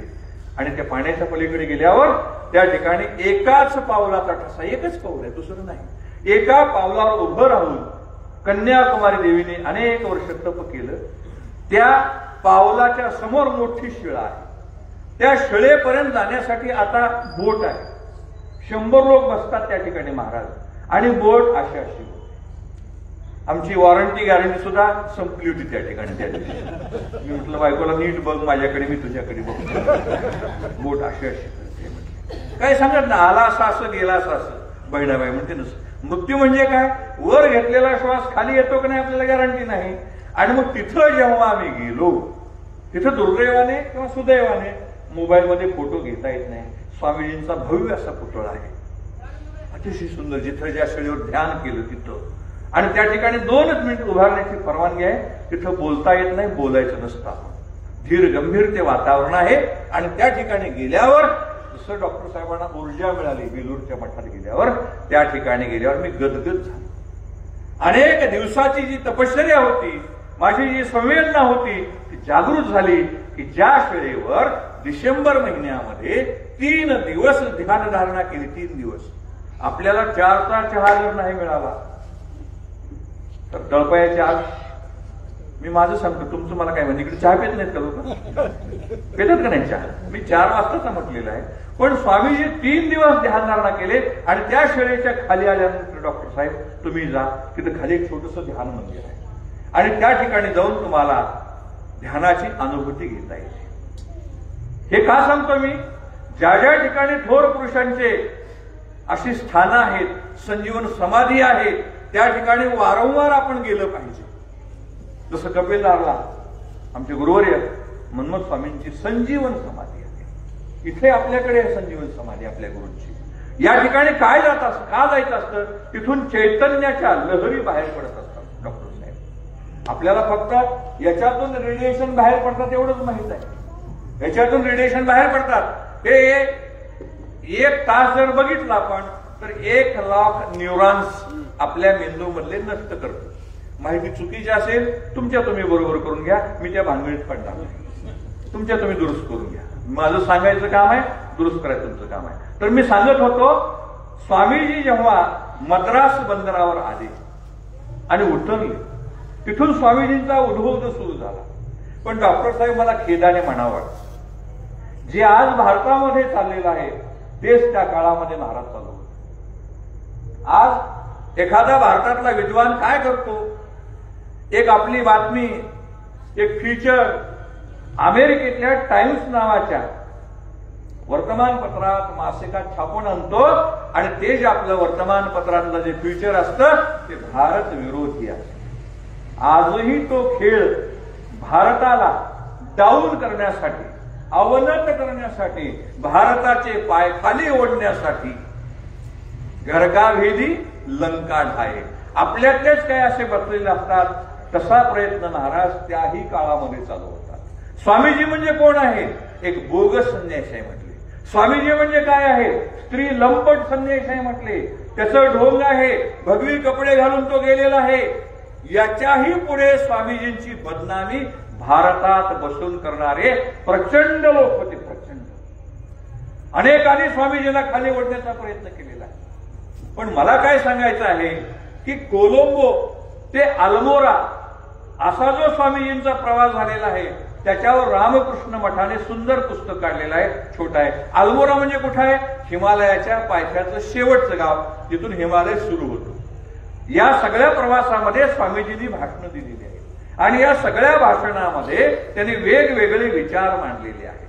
आणि त्या पाण्याच्या पलीकडे गेल्यावर त्या ठिकाणी एकाच पावलाचा ठसा, एकच पाऊल आहे, दुसरं नाही, एका पावलावर उभं राहून कन्याकुमारी देवीने अनेक वर्ष तप केलं. त्या पावलाच्या समोर मोठी शिळा आहे. त्या शिळेपर्यंत जाण्यासाठी आता बोट आहे. 100 लोक बसतात त्या ठिकाणी महाराज. आणि बोट अशी होती. आमची वॉरंटी गॅरंटी सुद्धा संपली होती त्या ठिकाणी. त्या दिवशी मी म्हटलं बायकोला, नीट बघ माझ्याकडे, मी तुझ्याकडे बघ. बोट अशी काय सांगत ना, आला असं गेला असं. बहिणाबाई म्हणते नसं. मृत्यू म्हणजे काय? वर घेतलेला श्वास खाली येतो की नाही आपल्याला गॅरंटी नाही. आणि मग तिथं जेव्हा आम्ही गेलो, तिथं दुर्दैवाने किंवा सुदैवाने मोबाईलमध्ये फोटो घेता येत नाही. स्वामीजींचा भव्य असा पुतळा आहे, अतिशय सुंदर, जिथं ज्या शिळेवर ध्यान केलं तिथं. आणि त्या ठिकाणी 2च मिनिट उभारण्याची परवानगी आहे. तिथं बोलता येत नाही, बोलायचं नसतं. धीर गंभीर ते वातावरण आहे. आणि त्या ठिकाणी गेल्यावर जसं डॉक्टर साहेबांना ऊर्जा मिळाली, बेलूरच्या मठात गेल्यावर, त्या ठिकाणी गेल्यावर मी गदगद झालो. अनेक दिवसाची जी तपश्चर्या होती, माझी जी संवेदना होती, ती जागृत झाली की ज्या शिळेवर डिसेंबर महिन्यामध्ये 3 दिवस ध्यानधारणा केली. 3 दिवस. आपल्याला 4चा चहा जर नाही मिळाला तर तळपायाच्या आत, मी माझं सांगतो, तुमचं मला काय म्हणजे, इकडे चहा पित नाहीत का लोक? पितात का नाही चहा? मी 4 वाजताचा म्हटलेलं आहे. पण स्वामीजी 3 दिवस ध्यानधारणा केले. आणि त्या शिळेच्या खाली आल्यानंतर डॉक्टर साहेब तुम्ही जा, तिथं खाली एक छोटंसं ध्यान मंदिर आहे. आणि त्या ठिकाणी जाऊन तुम्हाला ध्यानाची अनुभूती घेता येते. हे का सांगतो मी? ज्या ज्या ठिकाणी थोर पुरुषांचे अशी स्थानं आहेत, संजीवन समाधी आहे, त्या ठिकाणी वारंवार आपण गेलं पाहिजे. जसं कपिलदारला आमचे गुरुवर्य मनमथ स्वामींची संजीवन समाधी आहे. इथे आपल्याकडे संजीवन समाधी आपल्या गुरूंची. या ठिकाणी काय का जायचं असतं? तिथून चैतन्याच्या लहरी बाहेर पडत असतात डॉक्टर साहेब. आपल्याला फक्त याच्यातून रेडिएशन बाहेर पडतात एवढंच माहित आहे. याच्यातून रेडिएशन बाहेर पडतात. हे 1 तास जर बघितलं आपण तर 1 लाख न्यूरॉन्स आपल्या मेंदूमधले नष्ट करतो. माहिती चुकीची असेल तुमच्या तुम्ही बरोबर करून घ्या, मी त्या भानगडीत पडणार नाही. तुमच्या तुम्ही दुरुस्त करून घ्या. माझं सांगायचं काम आहे, दुरुस्त करायचं तुमचं काम आहे. तर मी सांगत होतो, स्वामीजी जेव्हा मद्रास बंदरावर आले आणि उतरले, तिथून स्वामीजींचा उद्बोध सुरू झाला. पण डॉक्टर साहेब मला खेदाने म्हणावं, जे आज भारतामध्ये चाललेलं आहे तेच त्या काळामध्ये महाराज चालू होते. आज एखादा भारतातला विद्वान काय करतो? एक आपली बातमी, एक फीचर अमेरिकेतल्या टाइम्स नावाच्या वर्तमानपत्रात, मासिकात छापून आणतो. आणि ते जे आपलं वर्तमानपत्रातलं जे फीचर असतं ते भारत विरोधी आहे. आजही तो खेळ भारताला डाऊन करण्यासाठी, अवनत करण्यासाठी, भारताचे पाय खाली ओढण्यासाठी घरकाभेदी लंका ढाये, आपल्यातलेच काय असे बसलेले असतात, तसा प्रयत्न महाराज त्याही काळामध्ये चालू होतात. स्वामीजी म्हणजे कोण आहे? एक बोगस संन्यासी म्हटले. स्वामीजी म्हणजे काय आहे? स्त्री लंपट संन्यासी म्हटले. त्याचं ढोंग आहे, भगवी कपडे घालून तो गेलेला आहे. याच्याही पुढे स्वामीजींची बदनामी भारतात बसून करणारे प्रचंड लोक होते, प्रचंड. अनेकांनी स्वामीजींना खाली ओढण्याचा प्रयत्न केलेला आहे. पण मला काय सांगायचं आहे की कोलंबो ते अल्मोरा असा जो स्वामीजींचा प्रवास झालेला आहे त्याच्यावर रामकृष्ण मठाने सुंदर पुस्तक काढलेलं आहे, छोटं आहे. अल्मोरा म्हणजे कुठं आहे? हिमालयाच्या पायथ्याचं शेवटचं गाव, जिथून हिमालय सुरू होतो. या सगळ्या प्रवासामध्ये स्वामीजींनी भाषणं दिलेली आहेत आणि या सगळ्या भाषणामध्ये त्यांनी वेगवेगळे विचार मांडलेले आहेत.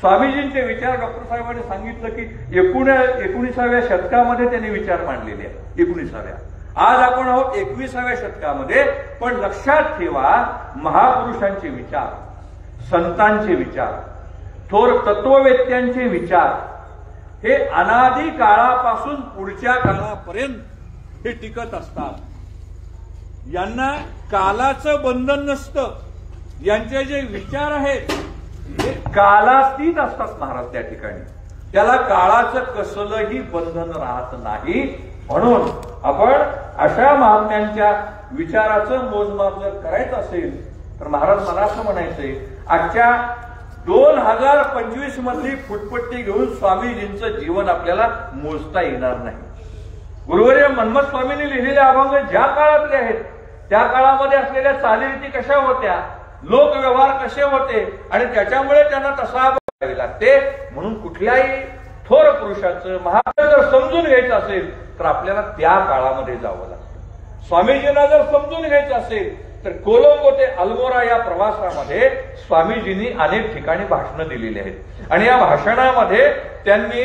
स्वामीजींचे विचार डॉक्टर साहेबांनी सांगितलं की 19व्या शतकामध्ये त्यांनी विचार मांडलेले आहेत. 19व्या, आज आपण आहोत 21व्या शतकामध्ये. पण लक्षात ठेवा, महापुरुषांचे विचार, संतांचे विचार, थोर तत्ववेत्यांचे विचार हे अनादी काळापासून पुढच्या काळापर्यंत हे टिकत असतात. यांना कालाचं बंधन नसतं. यांचे जे विचार आहेत ते कालातीत असतात महाराज. त्या ठिकाणी त्याला काळाचं कसलंही बंधन राहत नाही. म्हणून आपण अशा महात्म्यांच्या विचाराचं मोजमाप जर करायचं असेल तर महाराज मला असं म्हणायचंय, आजच्या 2025 मधली फुटपट्टी घेऊन स्वामीजींचं जीवन आपल्याला मोजता येणार नाही. गुरुवर्य मन्मथ स्वामींनी लिहिलेले अभंग ज्या काळातले आहेत त्या काळामध्ये असलेल्या चालीरीती कशा होत्या, लोकव्यवहार कसे होते आणि त्याच्यामुळे त्यांना तसा करावे लागते. म्हणून कुठल्याही थोर पुरुषाचं महात्म्य जर समजून घ्यायचं असेल तर आपल्याला त्या काळामध्ये जावं लागतं. स्वामीजींना जर समजून घ्यायचं असेल तर कोलंबो ते अल्मोरा या प्रवासामध्ये स्वामीजींनी अनेक ठिकाणी भाषणं दिलेली आहेत आणि या भाषणामध्ये त्यांनी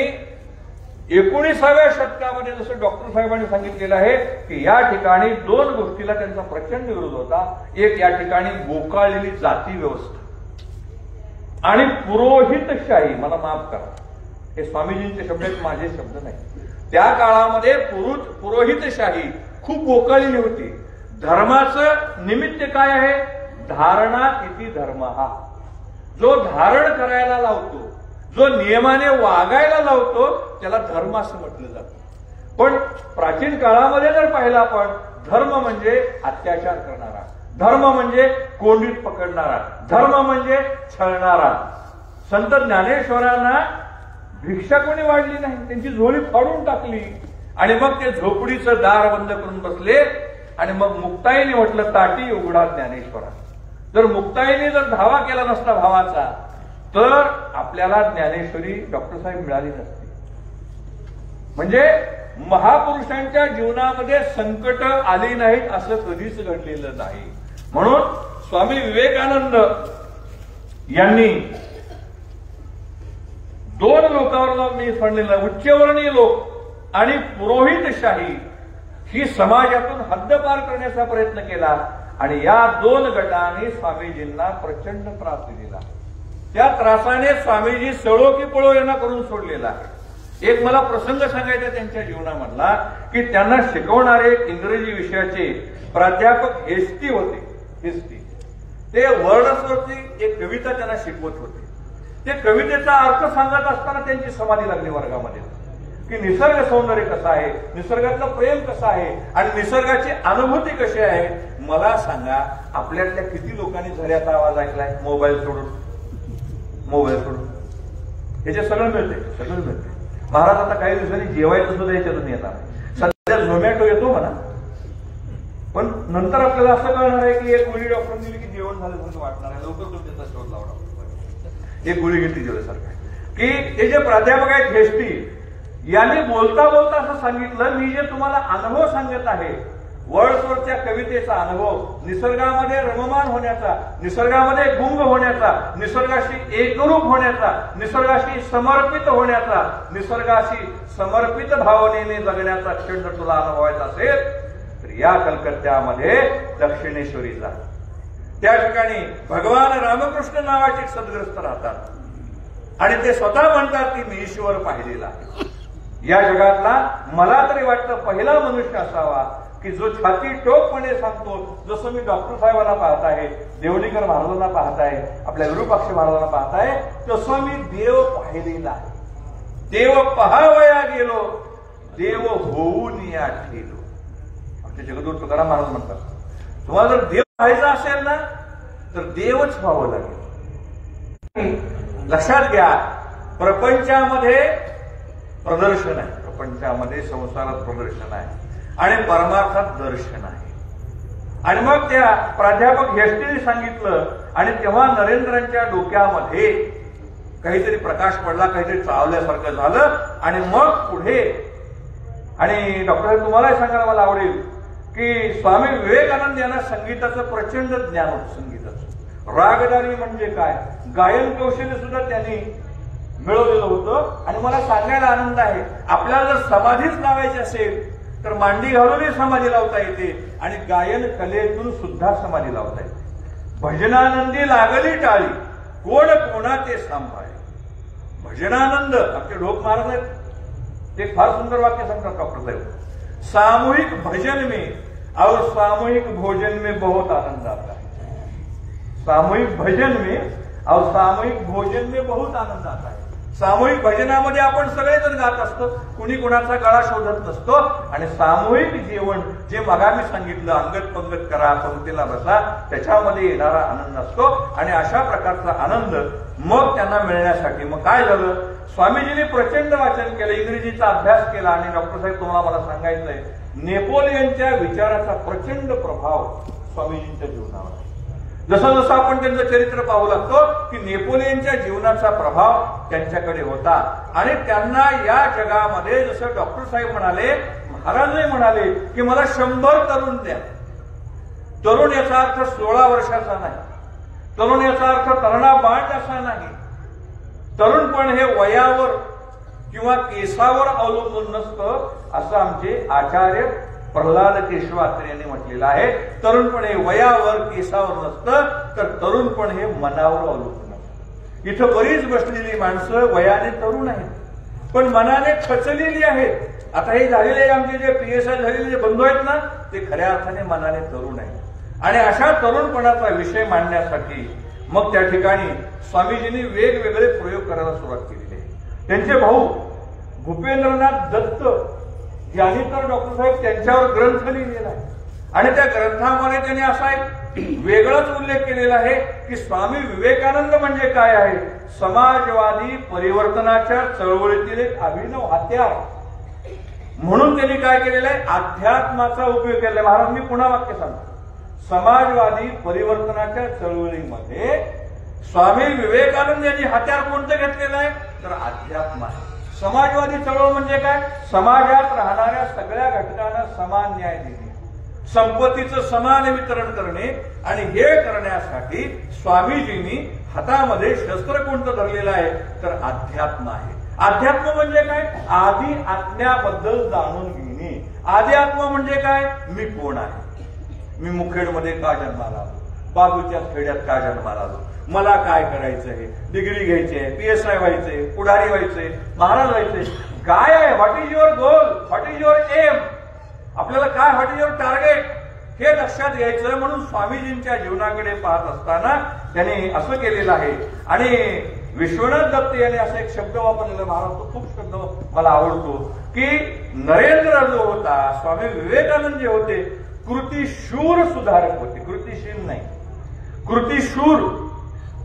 19व्या शतकामध्ये जसं डॉक्टर साहेबांनी सांगितलेलं आहे की या ठिकाणी 2 गोष्टीला त्यांचा प्रचंड विरोध होता. एक, या ठिकाणी बोकाळलेली जाती व्यवस्था आणि पुरोहितशाही. मला माफ करा, हे स्वामीजींचे शब्द आहेत, माझे शब्द नाही. त्या काळामध्ये पुरोहितशाही खूप बोकाळलेली होती. धर्माचं निमित्त काय आहे? धारणा इति धर्म. हा जो धारण करायला लावतो, जो नियमाने वागायला लावतो त्याला धर्म असं म्हटलं जातं. पण प्राचीन काळामध्ये जर पाहिलं आपण, धर्म म्हणजे अत्याचार करणारा, धर्म म्हणजे कोंडीत पकडणारा, धर्म म्हणजे छळणारा. संत ज्ञानेश्वरांना भिक्षा कोणी वाढली नाही, त्यांची झोळी फाडून टाकली आणि मग ते झोपडीचं दार बंद करून बसले आणि मग मुक्ताईने म्हटलं, ताटी उघडा ज्ञानेश्वरा. जर मुक्ताईने जर धावा केला नसता भावाचा तर आपल्याला ज्ञानेश्वरी डॉक्टर साहेब मिळाली नसती. म्हणजे महापुरुषांच्या जीवनामध्ये संकट आली नाहीत असं कधीच घडलेलं नाही. म्हणून स्वामी विवेकानंद यांनी 2 लोकांवर मी म्हणलेलं, उच्चवर्णीय लोक आणि पुरोहितशाही ही समाजातून हद्दपार करण्याचा प्रयत्न केला आणि या 2 गटांनी स्वामीजींना प्रचंड त्रास दिलेला. त्या त्रासाने स्वामीजी सळो की पळो यांना करून सोडलेला आहे. एक मला प्रसंग सांगायचा त्यांच्या जीवनामधला की त्यांना शिकवणारे इंग्रजी विषयाचे प्राध्यापक हेस्टी होते. हेस्टी ते वर्ड्सवरती एक कविता त्यांना शिकवत होते. ते कवितेचा अर्थ सांगत असताना त्यांची समाधी लागली वर्गामध्ये की निसर्ग सौंदर्य कसं आहे, निसर्गातलं प्रेम कसं आहे आणि निसर्गाची अनुभूती कशी आहे. मला सांगा, आपल्यातल्या किती लोकांनी झऱ्याचा आवाज ऐकलाय मोबाईल सोडून? मोबाईल सोडून याचे सगळं मिळते, सगळं मिळते. महाराज आता काही दिवसांनी जेवायचं सुद्धा याच्यातून येणार. सध्या झोमॅटो येतो म्हणा, पण नंतर आपल्याला असं कळणार आहे की एक गोळी डॉक्टर दिली की जेवण झाल्यासारखं वाटणार आहे, लवकर तो त्याचा शोध लावणार. एक गोळी घेतली जेवल्यासारखं की हे जे प्राध्यापक आहेत हेस्टी यांनी बोलता बोलता असं सांगितलं, मी जे तुम्हाला अनुभव सांगत आहे वर्ड्सवरच्या कवितेचा अनुभव, निसर्गामध्ये रममान होण्याचा, निसर्गामध्ये गुंग होण्याचा, निसर्गाशी एकरूप होण्याचा, निसर्गाशी समर्पित होण्याचा, निसर्गाशी समर्पित भावनेने जगण्याचा क्षण जर तुला अनुभवायचा असेल तर या कलकत्त्यामध्ये दक्षिणेश्वरीचा, त्या ठिकाणी भगवान रामकृष्ण नावाचे सद्ग्रस्त राहतात आणि ते स्वतः म्हणतात की मी ईश्वर पाहिलेला आहे. या जगातला मला तरी वाटतं पहिला मनुष्य असावा की जो छाती टोकपणे सांगतो, जसं मी डॉक्टर साहेबांना पाहत आहे, देवडीकर महाराजांना पाहत आहे, आपल्या विरूपाक्ष महाराजांना पाहत आहे, तसं मी देव पाहिलेला आहे. देव पहावया गेलो, देव होऊन या ठेलो. आमचे जगद्गुरू तुकाराम महाराज म्हणतात, तुम्हाला जर देव पाहायचा असेल ना तर देवच व्हावं लागेल. लक्षात घ्या, प्रपंचामध्ये प्रदर्शन आहे, प्रपंचामध्ये संसारात प्रदर्शन आहे आणि परमार्थात दर्शन आहे. आणि मग त्या प्राध्यापक हेस्टीने सांगितलं आणि तेव्हा नरेंद्रांच्या डोक्यामध्ये काहीतरी प्रकाश पडला, काहीतरी चावल्यासारखं झालं. आणि मग पुढे, आणि डॉक्टर तुम्हालाही सांगायला मला आवडेल की स्वामी विवेकानंद यांना संगीताचं प्रचंड ज्ञान होतं. संगीताचं रागदारी म्हणजे काय, गायन कौशल्य सुद्धा त्यांनी मिळवलेलं होतं. आणि मला सांगायला आनंद आहे, आपल्याला जर समाधीच लावायची असेल तर मांडी घालूनही समाधी लावता येते आणि गायन कलेतून सुद्धा समाधी लावता येते. भजनानंदी लागली टाळी, कोण कोणा ते सांभाळे. भजनानंद आमचे ढोक महाराज आहेत, ते फार सुंदर वाक्य सांगतात डॉक्टर साहेब. सामूहिक भजन में और सामूहिक भोजन में बहुत आनंद आता है. सामूहिक भजन में और सामूहिक भोजन में बहुत आनंद आता है. सामूहिक भजनामध्ये आपण सगळेजण गात असतो, कुणी कुणाचा गळा शोधत नसतो. आणि सामूहिक जेवण जे मगामी सांगितलं, अंगत पंगत करा, पंक्तीला बसा, त्याच्यामध्ये येणारा आनंद असतो. आणि अशा प्रकारचा आनंद मग त्यांना मिळण्यासाठी मग काय झालं, स्वामीजींनी प्रचंड वाचन केलं, इंग्रजीचा अभ्यास केला. आणि डॉक्टर साहेब तुम्हाला मला सांगायचंय, नेपोलियनच्या विचाराचा प्रचंड प्रभाव स्वामीजींच्या जीवनावर आहे. जसं जसं आपण त्यांचं चरित्र पाहू लागतो की नेपोलियनच्या जीवनाचा प्रभाव त्यांच्याकडे होता. आणि त्यांना या जगामध्ये जसं डॉक्टर साहेब म्हणाले, महाराजही म्हणाले की मला 100 तरुण द्या. तरुण याचा अर्थ 16 वर्षाचा नाही, तरुण याचा अर्थ तरणा बाळ असा नाही. तरुणपण हे वयावर किंवा केसावर अवलंबून नसतं, असं आमचे आचार्य प्रल्हाद केशवात्रे यांनी म्हटलेलं आहे. तरुणपण हे वयावर केसावर नसतं, तर तरुणपण हे मनावर अवलंबून असतं. इथं बरीच बसलेली माणसं वयाने तरुण आहेत, पण मनाने खचलेली आहेत. आता हे झालेले आमचे जे PSI झालेले जे बंधू आहेत ना, ते खऱ्या अर्थाने मनाने तरुण आहेत. आणि अशा तरुणपणाचा विषय मांडण्यासाठी मग त्या ठिकाणी स्वामीजींनी वेगवेगळे प्रयोग करायला सुरुवात केलेली आहे. त्यांचे भाऊ भूपेंद्रनाथ दत्त यांनी तर डॉक्टर साहेब त्यांच्यावर ग्रंथ लिहिलेला आहे. आणि त्या ग्रंथामध्ये त्यांनी असा एक वेगळाच उल्लेख केलेला आहे की स्वामी विवेकानंद म्हणजे काय आहे, समाजवादी परिवर्तनाच्या चळवळीतील एक अभिनव हत्यार म्हणून त्यांनी काय केलेलं आहे, अध्यात्माचा उपयोग केलेला. महाराज मी पुन्हा वाक्य सांगतो, समाजवादी परिवर्तनाच्या चळवळीमध्ये स्वामी विवेकानंद यांनी हत्यार कोणतं घेतलेलं आहे, तर अध्यात्म आहे. समाजवादी चळवळ म्हणजे काय, समाजात राहणाऱ्या सगळ्या घटकांना समान न्याय देणे, संपत्तीचं समान वितरण करणे. आणि हे करण्यासाठी स्वामीजींनी हातामध्ये शस्त्र कोणतं धरलेलं आहे, तर अध्यात्म आहे. अध्यात्म म्हणजे काय, आधी आत्म्याबद्दल जाणून घेणे. आधी आत्मा म्हणजे काय, मी कोण आहे, मी मुखेडमध्ये का जन्माला आलो, बाजूच्या खेड्यात का जन्माला आलो, मला काय करायचं आहे, डिग्री घ्यायची आहे, PSI व्हायचंय, पुढारी व्हायचंय, महाराज व्हायचंय, काय आहे, what is your goal, what is your aim, आपल्याला काय, व्हॉट इज युअर टार्गेट, हे लक्षात घ्यायचं. म्हणून स्वामीजींच्या जीवनाकडे पाहत असताना त्यांनी असं केलेलं आहे. आणि विश्वनाथ दत्त यांनी असा एक शब्द वापरलेला, महाराज तो खूप शब्द मला आवडतो, की नरेंद्र जो होता, स्वामी विवेकानंद जे होते, कृतिशूर सुधारक होते. कृतिशील नाही, कृतिशूर.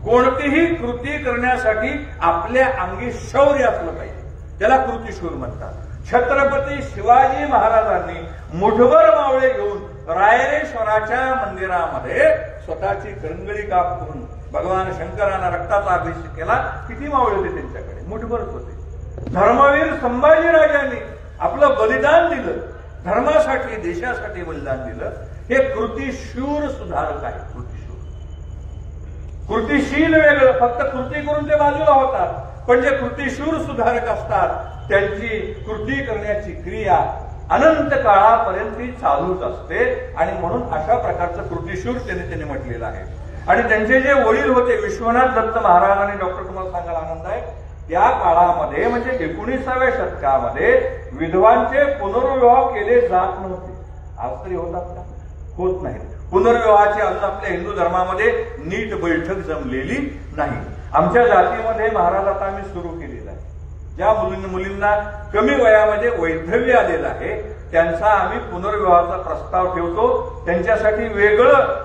कोणतीही कृती करण्यासाठी आपल्या अंगी शौर्य असलं पाहिजे, त्याला कृतिशूर म्हणतात. छत्रपती शिवाजी महाराजांनी मुठभर मावळे घेऊन रायरेश्वराच्या मंदिरामध्ये स्वतःची करंगळी काप करून भगवान शंकरांना रक्ताचा अभिषेक केला. किती मावळे होते त्यांच्याकडे, मुठभरच होते. धर्मवीर संभाजीराजांनी आपलं बलिदान दिलं, धर्मासाठी देशासाठी बलिदान दिलं. हे कृतिशूर सुधारक आहे. कृतिशील वेगळं, फक्त कृती करून ते बाजूला होतात, पण जे कृतिशूर सुधारक असतात त्यांची कृती करण्याची क्रिया अनंत काळापर्यंत चालूच असते. आणि म्हणून अशा प्रकारचं कृतिशूर त्यांनी म्हटलेलं आहे. आणि त्यांचे जे वडील होते विश्वनाथ दत्त महाराज, आणि डॉक्टर तुम्हाला सांगायला आनंद आहे, त्या काळामध्ये म्हणजे 19व्या शतकामध्ये विधवांचे पुनर्विवाह केले जात नव्हते. आज तरी होतात का, होत नाही. पुनर्विवाहाची अजून आपल्या हिंदू धर्मामध्ये नीट बैठक जमलेली नाही. आमच्या जातीमध्ये महाराज आता आम्ही सुरू केलेला आहे, ज्या मुलींना कमी वयामध्ये वैधव्य आलेलं आहे त्यांचा आम्ही पुनर्विवाहाचा प्रस्ताव ठेवतो. त्यांच्यासाठी वेगळं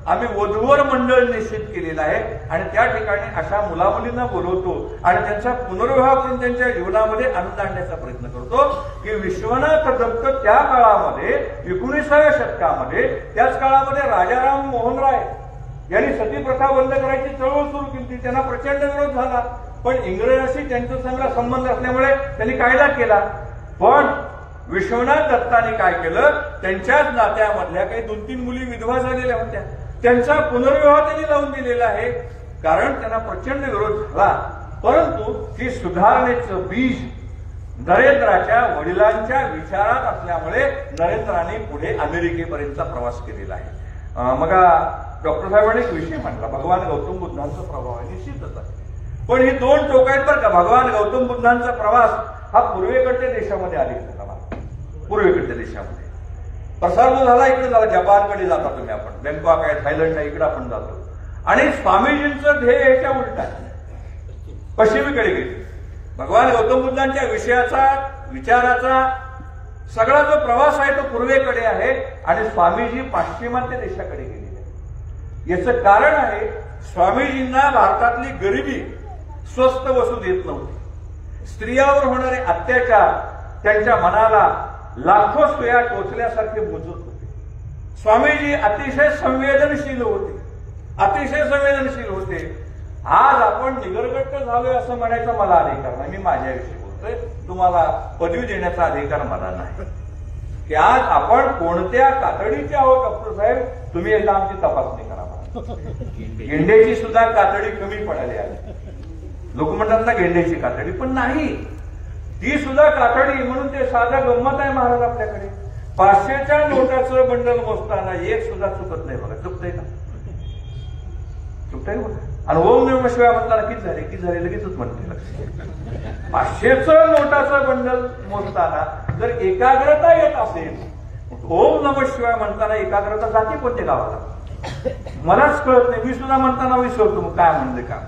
आम्ही वधूवर मंडळ निश्चित केलेलं आहे आणि त्या ठिकाणी अशा मुलामुलींना बोलवतो आणि त्यांचा पुनर्विवाह करून त्यांच्या जीवनामध्ये आनंद आणण्याचा प्रयत्न करतो की विश्वनाथ दत्त त्या काळामध्ये 19व्या शतकामध्ये त्याच काळामध्ये राजाराम मोहन राय यांनी सती प्रथा बंद करायची चळवळ सुरू केली. त्यांना प्रचंड विरोध झाला पण इंग्रजांशी त्यांचा चांगला संबंध असल्यामुळे त्यांनी कायदा केला. पण विश्वनाथ दत्तांनी काय केलं, त्यांच्याच नात्यामधल्या काही 2-3 मुली विधवा झालेल्या होत्या, त्यांचा पुनर्विवाह त्यांनी लावून दिलेला आहे. कारण त्यांना प्रचंड विरोध झाला परंतु ती सुधारणेचं बीज नरेंद्राच्या वडिलांच्या विचारात असल्यामुळे नरेंद्राने पुढे अमेरिकेपर्यंतचा प्रवास केलेला आहे. मग डॉक्टर साहेबांनी एक विषय मांडला, भगवान गौतम बुद्धांचा प्रभाव आहे. निश्चितच आहे पण ही 2 टोक आहेत बरं का. भगवान गौतम बुद्धांचा प्रवास हा पूर्वेकडच्या देशामध्ये आलेला झाला. पूर्वेकडच्या देशामध्ये प्रसार जो झाला इकडे झाला, जपानकडे जाता तुम्ही, आपण बँकॉक आहे, थायलंड आहे, इकडे आपण जातो. आणि स्वामीजींचं ध्येय ह्याच्या उलट आहे, पश्चिमेकडे गेले. भगवान गौतम बुद्धांच्या विषयाचा विचाराचा सगळा जो प्रवास आहे तो पूर्वेकडे आहे आणि स्वामीजी पाश्चिमात्य देशाकडे गेलेले आहे. याचं कारण आहे स्वामीजींना भारतातली गरिबी स्वस्त वस्तू देत नव्हती. स्त्रियावर होणारे अत्याचार त्यांच्या मनाला लाखो सुया टोचल्यासारखे मोजत होते. स्वामीजी अतिशय संवेदनशील होते, अतिशय संवेदनशील होते. आज आपण निगरगट्ट झालोय असं म्हणायचा मला अधिकार नाही, मी माझ्याविषयी बोलतोय, तुम्हाला पदवी देण्याचा अधिकार मला नाही. की आज आपण कोणत्या कातडीचे आहोत डॉक्टर साहेब, तुम्ही एकदा आमची तपासणी करा. गेंड्याची सुद्धा कातडी कमी पडाली आहे. लोक म्हणतात ना गेंड्याची कातडी, पण नाही, ती सुद्धा कातडी. म्हणून ते साधा गंमत आहे महाराज आपल्याकडे. 500च्या नोटाचं बंडल मोजताना एक सुद्धा चुकत नाही बघा. चुकतंय का? चुकतंय बघा. आणि ओम नमः शिवाय म्हणताना किती झाले लगेचच म्हणते. 500चं नोटाचं बंडल मोजताना जर एकाग्रता येत असेल, ओम नमः शिवाय म्हणताना एकाग्रता जाते कोणत्या गावाला मलाच कळत नाही. मी सुद्धा म्हणताना विसरतो मग काय म्हणले का.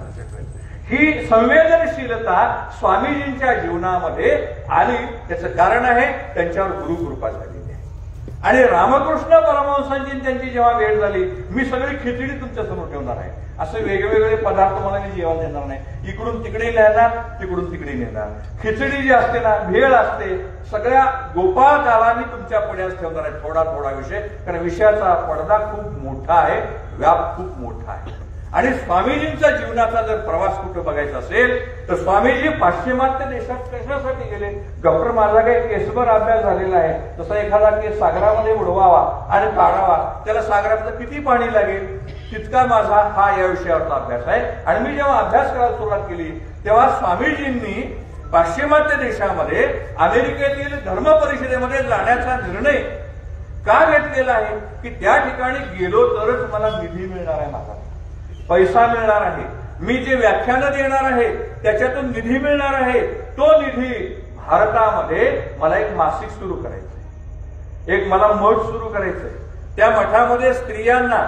ही संवेदनशीलता स्वामीजींच्या जीवनामध्ये आली. त्याचं कारण आहे त्यांच्यावर गुरुकृपा झालेली आहे. आणि रामकृष्ण परमहंसांची त्यांची जेव्हा भेट झाली, मी सगळी खिचडी तुमच्या समोर ठेवणार आहे, असे वेगवेगळे पदार्थ मला मी जेवण देणार नाही, इकडून तिकडे नेणार तिकडून तिकडे नेणार. खिचडी जी असते ना, भेळ असते, सगळ्या गोपाळ कालाने तुमच्या पुढ्यास ठेवणार आहे. थोडा थोडा विषय, कारण विषयाचा पडदा खूप मोठा आहे, व्याप खूप मोठा आहे. आणि स्वामीजींचा जीवनाचा जर प्रवास कुठं बघायचा असेल तर स्वामीजी पाश्चिमात्य देशात कशासाठी गेले. डॉक्टर माझा काही केसभर अभ्यास झालेला आहे, तसा एखादा केस सागरामध्ये उडवावा आणि काढावा, त्याला सागरातलं किती पाणी लागेल तितका माझा हा या विषयावरचा अभ्यास आहे. आणि मी जेव्हा अभ्यास करायला सुरुवात केली तेव्हा स्वामीजींनी पाश्चिमात्य देशामध्ये अमेरिकेतील धर्म परिषदेमध्ये जाण्याचा निर्णय का घेतलेला आहे की त्या ठिकाणी गेलो तरच मला निधी मिळणार आहे, माझा पैसा मिळणार आहे, मी जे व्याख्यानं देणार आहे त्याच्यातून निधी मिळणार आहे. तो निधी भारतामध्ये मला एक मासिक सुरू करायचंय, एक मला मठ सुरू करायचंय. त्या मठामध्ये स्त्रियांना,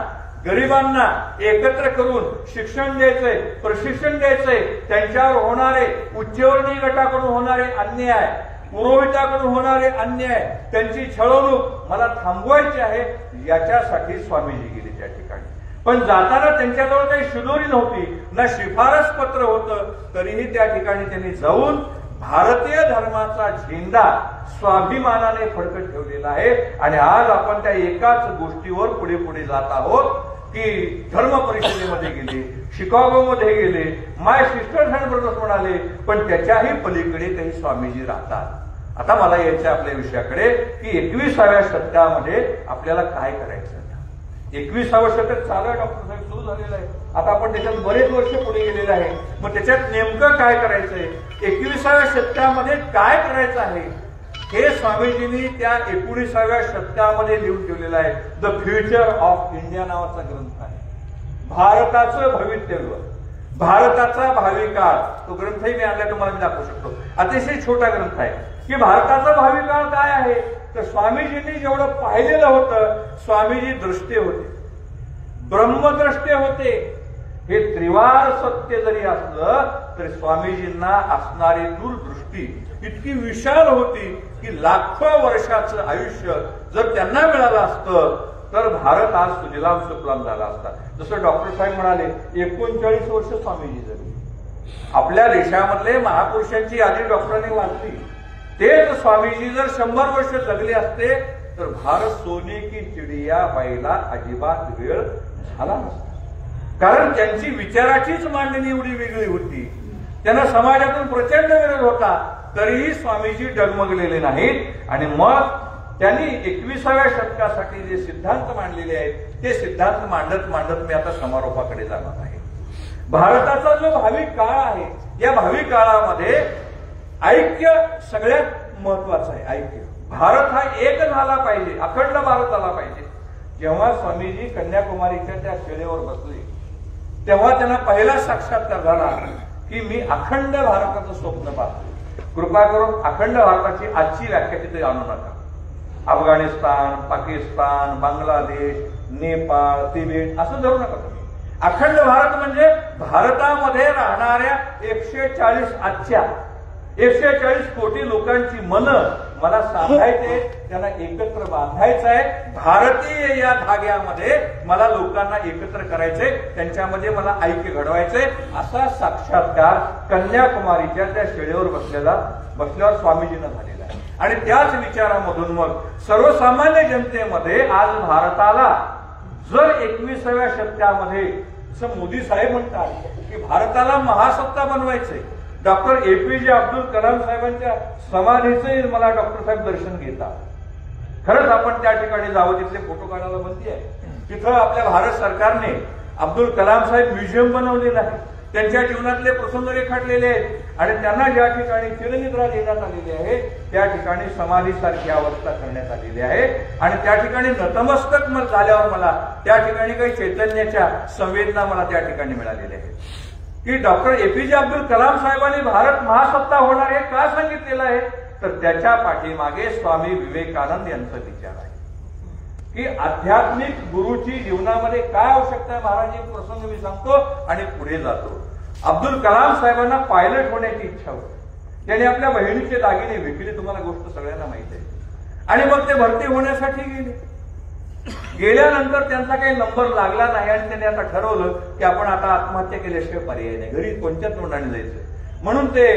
गरिबांना एकत्र करून शिक्षण द्यायचंय, प्रशिक्षण द्यायचंय. त्यांच्यावर होणारे उच्चवर्णीय गटाकडून होणारे अन्याय, पुरोहिताकडून होणारे अन्याय, त्यांची छळवणूक मला थांबवायची आहे. याच्यासाठी स्वामीजी गेले त्या ठिकाणी. पण जाताना त्यांच्याजवळ काही शिदोरी नव्हती, ना शिफारस पत्र होतं, तरीही त्या ठिकाणी त्यांनी जाऊन भारतीय धर्माचा झेंडा स्वाभिमानाने फडकत ठेवलेला आहे. आणि आज आपण त्या एकाच गोष्टीवर पुढे पुढे जात आहोत की धर्म परिषदेमध्ये गेले, शिकागोमध्ये गेले, माय सिस्टर्स अँड ब्रदर्स म्हणाले, पण त्याच्याही पलीकडे काही स्वामीजी राहतात. आता मला यायचं आपल्या विषयाकडे की 21व्या शतकामध्ये आपल्याला काय करायचं. 21वं शतक चालू आहे डॉक्टर साहेब, सुरू झालेलं आहे. आता आपण त्याच्यात बरेच वर्ष पुढे गेलेले आहे. मग त्याच्यात नेमकं काय करायचंय, 21व्या शतकामध्ये काय करायचं आहे, हे स्वामीजींनी त्या 19व्या शतकामध्ये लिहून ठेवलेलं आहे. द फ्युचर ऑफ इंडिया नावाचा ग्रंथ आहे. भारताचं भवितव्य, भारताचा भावी काळ. तो ग्रंथही मी आणला, तुम्हाला मी दाखवू शकतो. अतिशय छोटा ग्रंथ आहे की भारताचा भावी काळ काय आहे. तर स्वामीजींनी जेवढं पाहिलेलं होतं, स्वामीजी दृष्टे होते, ब्रह्मद्रष्टे होते. हे त्रिवार सत्य जरी असलं तरी स्वामीजींना असणारी दूरदृष्टी इतकी विशाल होती की लाखो वर्षाचं आयुष्य जर त्यांना मिळालं असतं तर भारत आज सुजलाम सुफलाम झाला असता. जसं डॉक्टर साहेब म्हणाले 39 वर्ष स्वामीजी जगले. आपल्या देशामधले महापुरुषांची यादी डॉक्टरांनी वाचली. तेच स्वामीजी जर 100 वर्ष जगले असते तर भारत सोने की चिडिया व्हायला अजिबात वेळ झाला नसता. कारण त्यांची विचाराचीच मांडणी एवढी वेगळी होती. त्यांना समाजातून प्रचंड विरोध होता, तरीही स्वामीजी डगमगलेले नाहीत. आणि मग त्यांनी 21व्या शतकासाठी जे सिद्धांत मांडलेले आहेत ते सिद्धांत मांडत मांडत मी आता समारोपाकडे जाणार आहे. भारताचा जो भावी काळ आहे, या भावी काळामध्ये ऐक्य सगळ्यात महत्वाचं आहे. ऐक्य. भारत हा एक झाला पाहिजे, अखंड भारत झाला पाहिजे. जेव्हा स्वामीजी कन्याकुमारीच्या त्या शिळेवर बसले तेव्हा त्यांना पहिला साक्षात्कार झाला की मी अखंड भारताचं स्वप्न पाहतो. कृपा करून अखंड भारताची आजची व्याख्या तिथे आणू नका. अफगाणिस्तान, पाकिस्तान, बांगलादेश, नेपाळ, तिबेट असं धरू नका तुम्ही. अखंड भारत म्हणजे भारतामध्ये राहणाऱ्या 140 कोटी लोकांची मनं मला सांगायचे, त्यांना एकत्र बांधायचं आहे. भारतीय या धाग्यामध्ये मला लोकांना एकत्र करायचे, त्यांच्यामध्ये मला ऐक्य घडवायचंय. असा साक्षात्कार कन्याकुमारीच्या त्या शिळेवर बसल्यावर स्वामीजींना झालेला आहे. आणि त्याच विचारामधून मग सर्वसामान्य जनतेमध्ये आज भारताला जर 21व्या शतकामध्ये जसं मोदी साहेब म्हणतात की भारताला महासत्ता बनवायचंय. डॉक्टर APJ अब्दुल कलाम साहेबांच्या समाधीचे मला डॉक्टर साहेब दर्शन घेतात. खरंच आपण त्या ठिकाणी जावं, तिथले फोटो काढायला बंदी आहे. तिथं आपल्या भारत सरकारने अब्दुल कलाम साहेब म्युझियम बनवलेलं आहे. त्यांच्या जीवनातले प्रसंग रेखाटलेले आहेत आणि त्यांना ज्या ठिकाणी चिरनिद्रा देण्यात आलेली आहे त्या ठिकाणी समाधीसारखी अवस्था करण्यात आलेली आहे. आणि त्या ठिकाणी नतमस्तक झाल्यावर मला त्या ठिकाणी काही चैतन्याच्या संवेदना मला त्या ठिकाणी मिळालेल्या आहेत की डॉक्टर APJ अब्दुल कलाम साहेबांनी भारत महासत्ता होणार हे का सांगितलेलं आहे, तर त्याच्या पाठीमागे स्वामी विवेकानंद यांचा विचार आहे की आध्यात्मिक गुरुची जीवनामध्ये काय आवश्यकता आहे. महाराज एक प्रसंग मी सांगतो आणि पुढे जातो. अब्दुल कलाम साहेबांना पायलट होण्याची इच्छा होती. त्यांनी आपल्या बहिणीचे दागिने विकले, तुम्हाला गोष्ट सगळ्यांना माहिती आहे. आणि मग ते भरती होण्यासाठी गेले. गेल्यानंतर त्यांचा काही नंबर लागला नाही आणि त्यांनी आता ठरवलं की आपण आता आत्महत्या केल्याशिवाय पर्याय नाही, घरी कोणत्या तोंडाने जायचं. म्हणून ते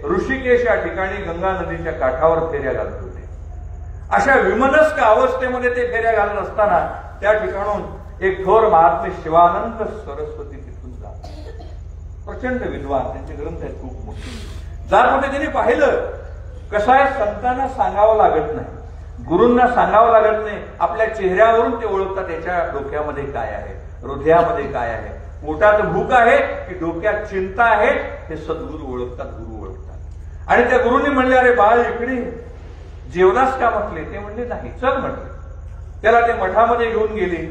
ऋषिकेश या ठिकाणी गंगा नदीच्या काठावर फेऱ्या घालत होते. अशा विमनस्क अवस्थेमध्ये ते फेऱ्या घालत असताना त्या ठिकाणून एक थोर महात्मे शिवानंद सरस्वती तिथून जात. प्रचंड विद्वान, त्यांचे ग्रंथ आहेत खूप मोठे. जात होते. त्यांनी पाहिलं कसं आहे, संतांना सांगावं लागत नाही, गुरूंना सांगावं लागत नाही. आपल्या चेहऱ्यावरून ते ओळखतात त्याच्या डोक्यामध्ये काय आहे, हृदयामध्ये काय आहे, पोटात भूक आहे की डोक्यात चिंता आहे, हे सद्गुरू ओळखतात, गुरु ओळखतात. आणि त्या गुरुंनी म्हणले, अरे बाळ इकडे जेवणास का म्हटले. ते म्हणले नाही, चल म्हटले. त्याला ते मठामध्ये घेऊन गेले.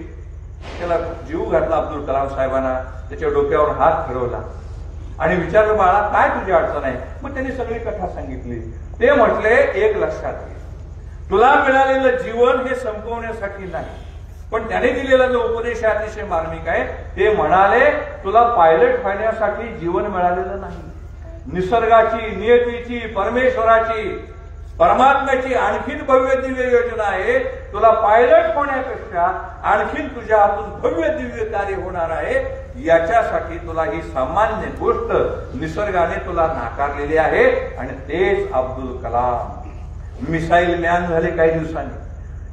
त्याला जीव घातला अब्दुल कलाम साहेबांना, त्याच्या डोक्यावर हात फिरवला आणि विचारलं, बाळा काय तुझी अडचण आहे. मग त्यांनी सगळी कथा सांगितली. ते म्हटले, एक लक्षात घे, तुला मिळालेलं जीवन हे संपवण्यासाठी नाही, पण त्याने दिलेला जो उपदेश अतिशय मार्मिक आहे. ते म्हणाले, तुला पायलट होण्यासाठी जीवन मिळालेलं नाही. निसर्गाची, नियतीची, परमेश्वराची, परमात्म्याची आणखीन भव्य दिव्य योजना आहे. तुला पायलट होण्यापेक्षा आणखीन तुझ्या हातून भव्य दिव्य कार्य होणार आहे. याच्यासाठी तुला ही सामान्य गोष्ट निसर्गाने तुला नाकारलेली आहे. आणि तेच अब्दुल कलाम मिसाईल मॅन झाले काही दिवसांनी.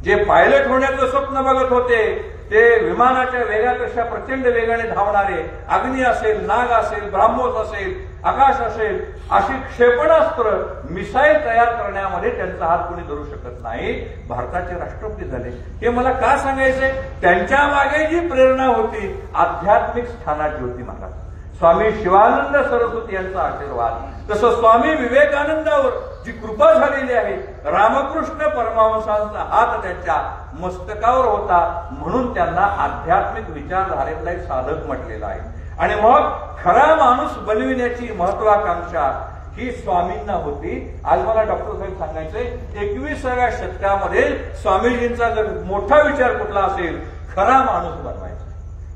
जे पायलट होण्याचं स्वप्न बघत होते ते विमानाच्या वेगापेक्षा प्रचंड वेगाने धावणारे, अग्नी असेल, नाग असेल, ब्राह्मोस असेल, आकाश असेल, अशी क्षेपणास्त्र मिसाईल तयार करण्यामध्ये त्यांचा हात कोणी धरू शकत नाही. भारताचे राष्ट्रपती झाले. हे मला का सांगायचंय, त्यांच्या मागे जी प्रेरणा होती आध्यात्मिक स्थानाची होती महाराज. स्वामी शिवानंद सरस्वती यांचा आशीर्वाद, तसं स्वामी विवेकानंदावर जी कृपा झालेली आहे, रामकृष्ण परमहंसांचा हात त्यांच्या मस्तकावर होता, म्हणून त्यांना आध्यात्मिक विचारधारेतला एक साधक म्हटलेला आहे. आणि मग खरा माणूस बनविण्याची महत्वाकांक्षा ही स्वामींना होती. आज मला डॉक्टर साहेब सांगायचंय, 21व्या शतकामध्ये स्वामीजींचा जर मोठा विचार कुठला असेल, खरा माणूस बनवायचा.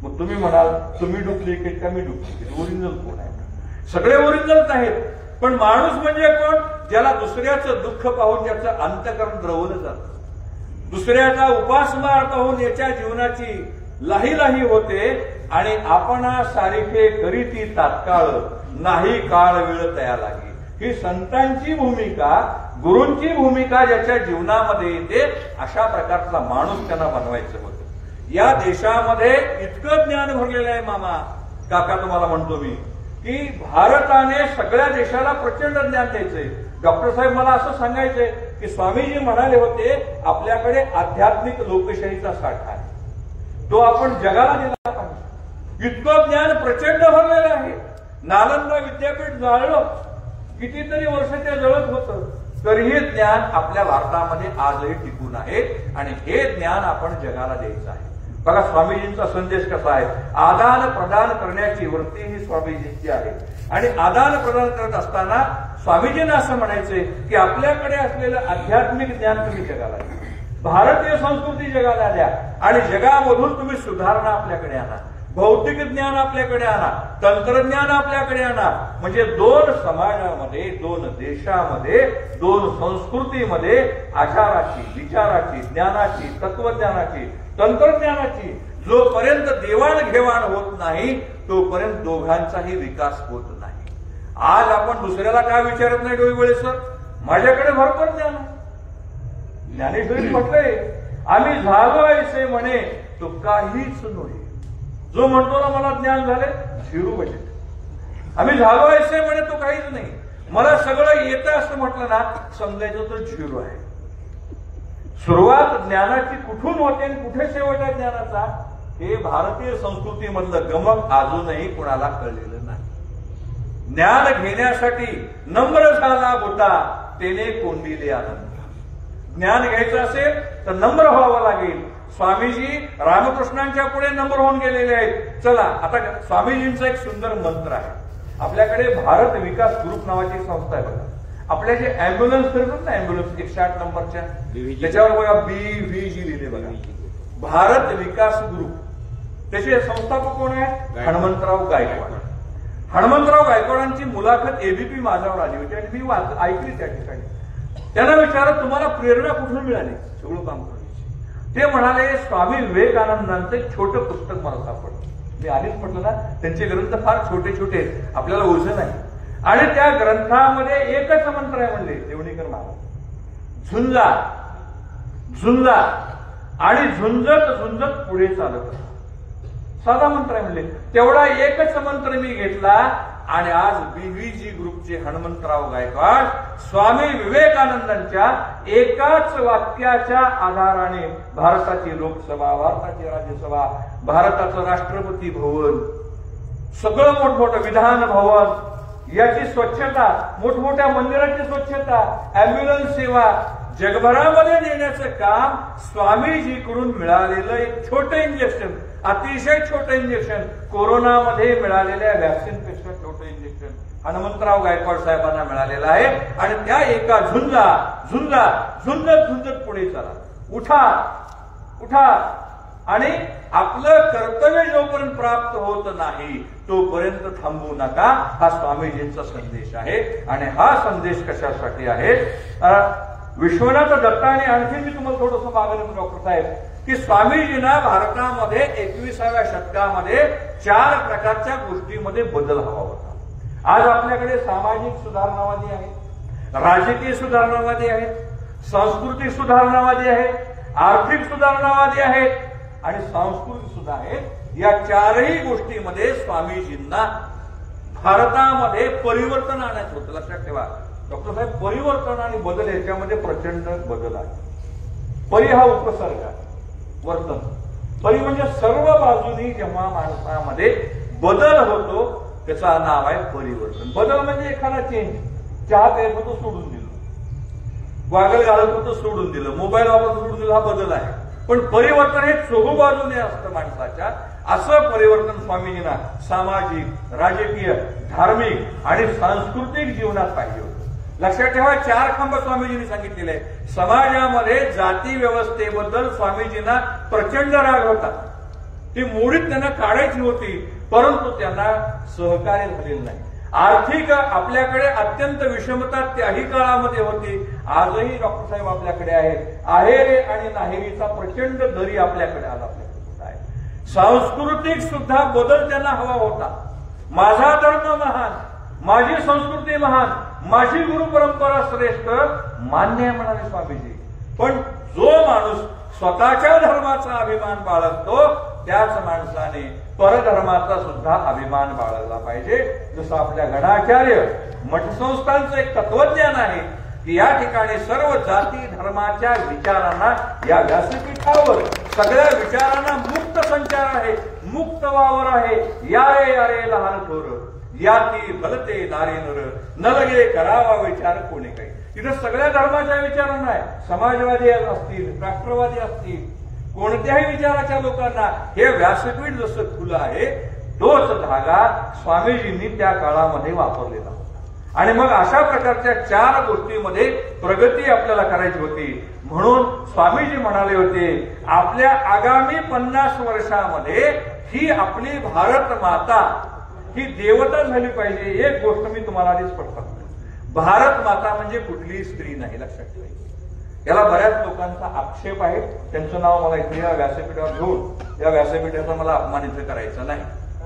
मग तुम्ही म्हणाल, तुम्ही डुप्लिकेट का मी डुप्लिकेट, ओरिजिनल कोण आहे? सगळे ओरिजिनल आहेत, पण माणूस म्हणजे कोण? ज्याला दुसऱ्याचं दुःख पाहून ज्याचं अंतःकरण द्रवलं जातं. दुसऱ्याचा उपासमार्थ होऊन याच्या जीवनाची लाही लाही होते आणि आपणा सारिखे करीती तात्काळ नाही काळ वेळ तया लागे. ही संतांची भूमिका, गुरूंची भूमिका ज्याच्या जीवनामध्ये येते अशा प्रकारचा माणूस त्यांना बनवायचं होतं. या देशामध्ये इतकं ज्ञान भरलेलं आहे मामा काका, तुम्हाला म्हणतो मी की भारताने सगळ्या देशाला प्रचंड ज्ञान द्यायचंय. डॉक्टर साहेब मला असं सांगायचंय की स्वामीजी म्हणाले होते आपल्याकडे आध्यात्मिक लोकशाहीचा साठा आहे, तो आपण जगाला दिला पाहिजे. इतकं ज्ञान प्रचंड भरलेलं आहे. नालंदा विद्यापीठ जाळलं, कितीतरी वर्ष ते जळत होतं, तरीही ज्ञान आपल्या भारतामध्ये आजही टिकून आहे आणि हे ज्ञान आपण जगाला द्यायचं आहे. बघा स्वामीजींचा संदेश कसा आहे. आदान प्रदान करण्याची वृत्ती ही स्वामीजींची आहे आणि आदान प्रदान करत असताना स्वामीजींना असं म्हणायचंय की आपल्याकडे असलेलं आध्यात्मिक ज्ञान तुम्ही जगाला द्या, भारतीय संस्कृती जगाला द्या आणि जगामधून तुम्ही सुधारणा आपल्याकडे आणा, भौतिक ज्ञान आपल्याकडे आणा, तंत्रज्ञान आपल्याकडे आणा. म्हणजे दोन समाजामध्ये, दोन देशामध्ये, दोन संस्कृतीमध्ये आचाराची, विचाराची, ज्ञानाची, तत्वज्ञानाची, तंत्रज्ञानाची जोपर्यंत देवाणघेवाण होत नाही तोपर्यंत दोघांचाही विकास होत नाही. आज आपण दुसऱ्याला काय विचारत नाही डोईबळे सर, माझ्याकडे भरपूर ज्ञान आहे. ज्ञानेश्वरी म्हटलंय आम्ही झालो ऐसे म्हणे तो काहीच नव्हे. जो म्हणतो ना मला ज्ञान झाले, झिरो बजेट. आम्ही झालो ऐसे म्हणे तो काहीच नाही. मला सगळं येतं असं म्हटलं ना समजायचं तर झिरो आहे. सुरुवात ज्ञानाची कुठून होते आणि कुठे शेवट आहे ज्ञानाचा, हे भारतीय संस्कृतीमधलं गमक अजूनही कुणाला कळलेलं नाही. ज्ञान घेण्यासाठी नम्र झाला बुटा तेने कोंडिले आनंद. ज्ञान घ्यायचं असेल तर नम्र व्हावं लागेल. स्वामीजी रामकृष्णांच्या पुढे नम्र होऊन गेलेले आहेत. चला आता स्वामीजींचा एक सुंदर मंत्र आहे. आपल्याकडे भारत विकास ग्रुप नावाची संस्था आहे बघा. आपल्या जे अँब्युलन्स फिरतात ना, अँब्युलन्स 108 नंबरच्या, त्याच्यावर बघा BVG लिहिले बघा, भारत विकास ग्रुप. त्याचे संस्थापक कोण आहे? हनुमंतराव गायकवाड. हनुमंतराव गायकवाडांची मुलाखत ABP माझ्यावर आली होती आणि मी ऐकली त्या ठिकाणी. त्यांना विचारत तुम्हाला प्रेरणा कुठून मिळाली सगळं काम करण्याची? ते म्हणाले स्वामी विवेकानंदांचं एक छोटं पुस्तक मला सापडलं. मी आधीच म्हटलं ना त्यांचे ग्रंथ फार छोटे छोटे आहेत, आपल्याला ओझं नाही. आणि त्या ग्रंथामध्ये एकच मंत्र आहे म्हणले देवणीकर महाराज, झुंजा झुंजा आणि झुंजत झुंजत पुढे चालत. साधा मंत्र आहे म्हणले. तेवढा एकच मंत्र मी घेतला आणि आज BVG ग्रुपचे हनुमंतराव गायकवाड स्वामी विवेकानंदांच्या एकाच वाक्याच्या आधाराने भारताची लोकसभा, भारताची राज्यसभा, भारताचं राष्ट्रपती भवन, सगळं मोठमोठं विधान भवन, याची स्वच्छता, मोठमोठ्या मंदिराची स्वच्छता, अँब्युलन्स सेवा जगभरामध्ये नेण्याचं काम स्वामीजीकडून मिळालेलं एक छोटं इंजेक्शन, अतिशय छोटं इंजेक्शन, कोरोनामध्ये मिळालेल्या व्हॅक्सिनपेक्षा छोटं इंजेक्शन हनुमंतराव गायकवाड साहेबांना मिळालेलं आहे. आणि त्या एका झुंजा झुंजा झुंजत झुंजत पुढे चला, उठा उठा आणि आपलं कर्तव्य जोपर्यंत प्राप्त होत नाही तोपर्यंत थांबू नका. हा स्वामीजींचा संदेश आहे. आणि हा संदेश कशासाठी आहे? विश्वनाथ दत्ताने आणखी मी तुम्हाला थोडंसं मागणं डॉक्टर साहेब की स्वामीजींना भारतामध्ये 21व्या शतकामध्ये 4 प्रकारच्या गोष्टीमध्ये बदल हवा होता. आज आपल्याकडे सामाजिक सुधारणावादी आहेत, राजकीय सुधारणावादी आहेत, सांस्कृतिक सुधारणावादी आहेत, आर्थिक सुधारणावादी आहेत आणि सांस्कृतिक सुद्धा आहेत. या 4ही गोष्टीमध्ये स्वामीजींना भारतामध्ये परिवर्तन आणायचं होतं. लक्षात ठेवा डॉक्टर साहेब, परिवर्तन आणि बदल याच्यामध्ये प्रचंड बदल आहे. परी हा उपसर्ग आहे, वर्तन. परी म्हणजे सर्व बाजूनी जेव्हा माणसामध्ये बदल होतो त्याचं नाव आहे परिवर्तन. बदल म्हणजे एखादा चेंज. चहा पेत होतो सोडून दिलं, वागल घालत होतं सोडून दिलं, मोबाईल वापरत सोडून दिलं, हा बदल आहे. पण परिवर्तन हे चोहू बाजूने असतं माणसाच्या. असं परिवर्तन स्वामीजींना सामाजिक, राजकीय, धार्मिक आणि सांस्कृतिक जीवनात पाहिजे होतं. लक्षात ठेवा 4 खांब स्वामीजींनी सांगितलेले आहे. समाजामध्ये जाती व्यवस्थेबद्दल स्वामीजींना प्रचंड राग होता. ती मोडीत त्यांना काढायची होती परंतु त्यांना सहकार्य झालेलं नाही. आर्थिक आपल्याकडे अत्यंत विषमता त्याही काळामध्ये होती. आजही डॉक्टर साहेब आपल्याकडे आहेत. आहेरे आणि नाहेरीचा प्रचंड दरी आपल्याकडे आज आपल्याकडे आहे. सांस्कृतिक सुद्धा बदल त्यांना हवा होता. माझा धर्म महान, माझी संस्कृती महान, माझी गुरु परंपरा श्रेष्ठ मान्य म्हणाले स्वामीजी. पण जो माणूस स्वतःच्या धर्माचा अभिमान बाळगतो त्याच माणसाने परधर्माचा सुद्धा अभिमान बाळगला पाहिजे. जसं आपल्या गणाचार्य मठसंस्थांचं एक तत्वज्ञान आहे की या ठिकाणी सर्व जाती धर्माच्या विचारांना या व्यासपीठावर सगळ्या विचारांना मुक्त संचार आहे, मुक्त वावर आहे. यारे यारे लहान थोर याती भलते नारी नर न लगे करावा विचार कोणी काही. तिथं सगळ्या धर्माच्या विचारांना आहे. समाजवादी असतील, राष्ट्रवादी असतील, कोणत्याही विचाराच्या लोकांना हे व्यासपीठ जसं खुलं आहे तोच धागा स्वामीजींनी त्या काळामध्ये वापरलेला होता. आणि मग अशा प्रकारच्या 4 गोष्टीमध्ये प्रगती आपल्याला करायची होती. म्हणून स्वामीजी म्हणाले होते आपल्या आगामी 50 वर्षामध्ये ही आपली भारत माता ही देवता झाली पाहिजे. एक गोष्ट मी तुम्हाला आधी स्पष्ट करतो, भारत माता म्हणजे कुठलीही स्त्री नाही, लक्षात ठेवायची. याला बऱ्याच लोकांचा आक्षेप आहे. त्यांचं नाव मला इथे या व्यासपीठावर घेऊन या व्यासपीठाचा मला अपमानित करायचं नाही.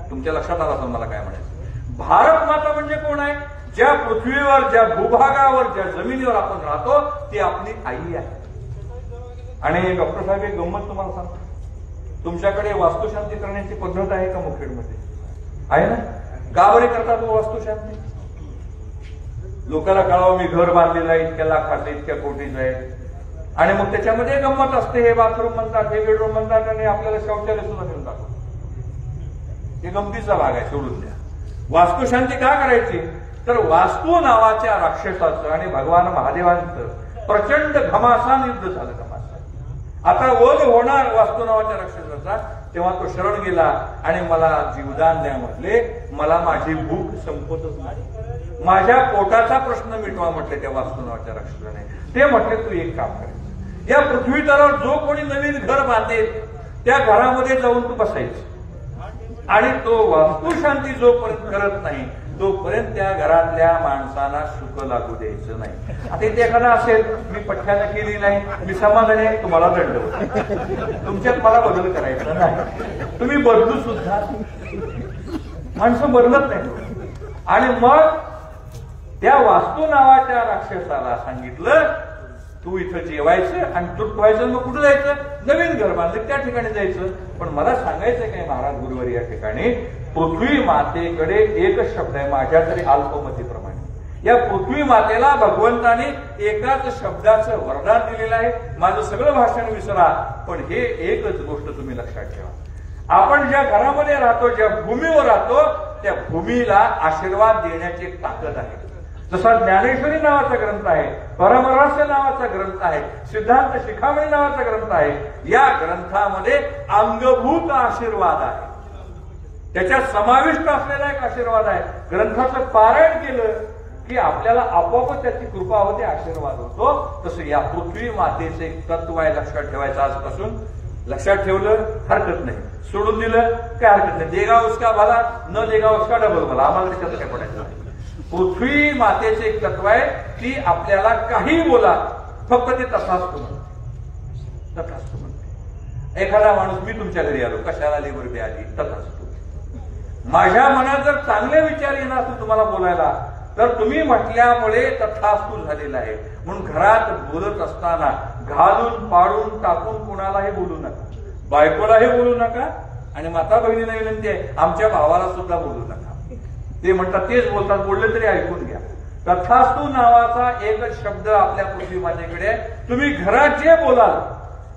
तुमच्या लक्षात आलं असेल मला काय म्हणायचं. भारत माता म्हणजे कोण आहे? ज्या पृथ्वीवर, ज्या भूभागावर, ज्या जमिनीवर आपण राहतो ती आपली आई आहे. आणि डॉक्टर साहेब एक गंमत तुम्हाला सांगतो, तुमच्याकडे वास्तुशांती करण्याची पद्धत आहे का मुखेडमध्ये? आहे ना? का बरे करतात वास्तुशांती? लोकांना कळावं मी घर बांधलेलं आहे, इतक्या लाखाचं, इतक्या कोटीचं आहे. आणि मग त्याच्यामध्ये गंमत असते, हे बाथरूम म्हणतात, हे बेडरूम म्हणतात आणि आपल्याला शौचालय सुद्धा घेऊन टाकतो. हे गमतीचा भाग आहे, सोडून द्या. वास्तुशांती का करायची? तर वास्तू नावाच्या राक्षसाचं आणि भगवान महादेवांचं प्रचंड घमासान युद्ध झालं. घमासान आता वध होणार वास्तू नावाच्या राक्षसाचा. तेव्हा तो शरण गेला आणि मला जीवदान द्या म्हटले. मला माझी भूक संपतच नाही, माझ्या पोटाचा प्रश्न मिटवा म्हटले त्या वास्तू नावाच्या राक्षसाने. ते म्हटले तू एक काम करायचं, या पृथ्वी तलावर जो कोणी नवीन घर बांधेल त्या घरामध्ये जाऊन तू बसायचं आणि तो वास्तुशांती जोपर्यंत करत नाही तोपर्यंत त्या घरातल्या माणसांना सुख लागू द्यायचं नाही. आता इथे एखादा असेल मी पठ्ठ्यानं केली नाही, मी समाधानी आहे, तुम्हाला दंड होतो. तुमच्यात मला बदल करायचा नाही. तुम्ही बदलू सुद्धा, माणसं बदलत नाही. आणि मग त्या वास्तू नावाच्या राक्षसाला सांगितलं तू इथं जेवायचं आणि तू व्हायचं. मग कुठं जायचं? नवीन घर बांधलं त्या ठिकाणी जायचं. पण मला सांगायचं काय महाराज गुरुवार या ठिकाणी पृथ्वी मातेकडे एकच शब्द आहे माझ्या तरी अल्पमतीप्रमाणे. या पृथ्वी मातेला भगवंताने एकाच शब्दाचं वरदान दिलेलं आहे. माझं सगळं भाषण विसरा, पण हे एकच गोष्ट तुम्ही लक्षात ठेवा. आपण ज्या घरामध्ये राहतो, ज्या भूमीवर राहतो, त्या भूमीला आशीर्वाद देण्याची एक ताकद आहे. जसा ज्ञानेश्वरी नावाचा ग्रंथ आहे, परमरहस्य नावाचा ग्रंथ आहे, सिद्धांत शिखामणी नावाचा ग्रंथ आहे. या ग्रंथामध्ये अंगभूत आशीर्वाद आहे, त्याच्यात समाविष्ट असलेला एक आशीर्वाद आहे. ग्रंथाचं पारायण केलं की आपल्याला आपोआप त्याची कृपा होते, आशीर्वाद होतो. तसं या पृथ्वी मातेचे तत्व आहे, लक्षात ठेवायचं. आजपासून लक्षात ठेवलं हरकत नाही, सोडून दिलं काय हरकत नाही. देगा उसका भला, न देगा उसका डबल भला. आम्हाला त्याच्यात काय पडायचं नाही. पृथ्वी मातेचे एक तत्व आहे, ती आपल्याला काही बोला फक्त ते तथास्तु म्हणते, तथास्तु म्हणते. एखादा माणूस मी तुमच्या घरी आलो, कशाला आली बरं आली? तथास्तु. माझ्या मनात जर चांगले विचार येणार असतील तुम्हाला बोलायला तर तुम्ही म्हटल्यामुळे तथास्तु झालेला आहे. म्हणून घरात बोलत असताना घालून पाडून टाकून कुणालाही बोलू नका, बायकोलाही बोलू नका. आणि माता बहिणीला विनंती आहे, आमच्या भावाला सुद्धा बोलू नका. ते म्हणतात तेच बोलतात, बोलले तरी ऐकून घ्या. तथास्तु नावाचा एकच शब्द आपल्या पृथ्वी मातेकडे आहे. तुम्ही घरात जे बोलाल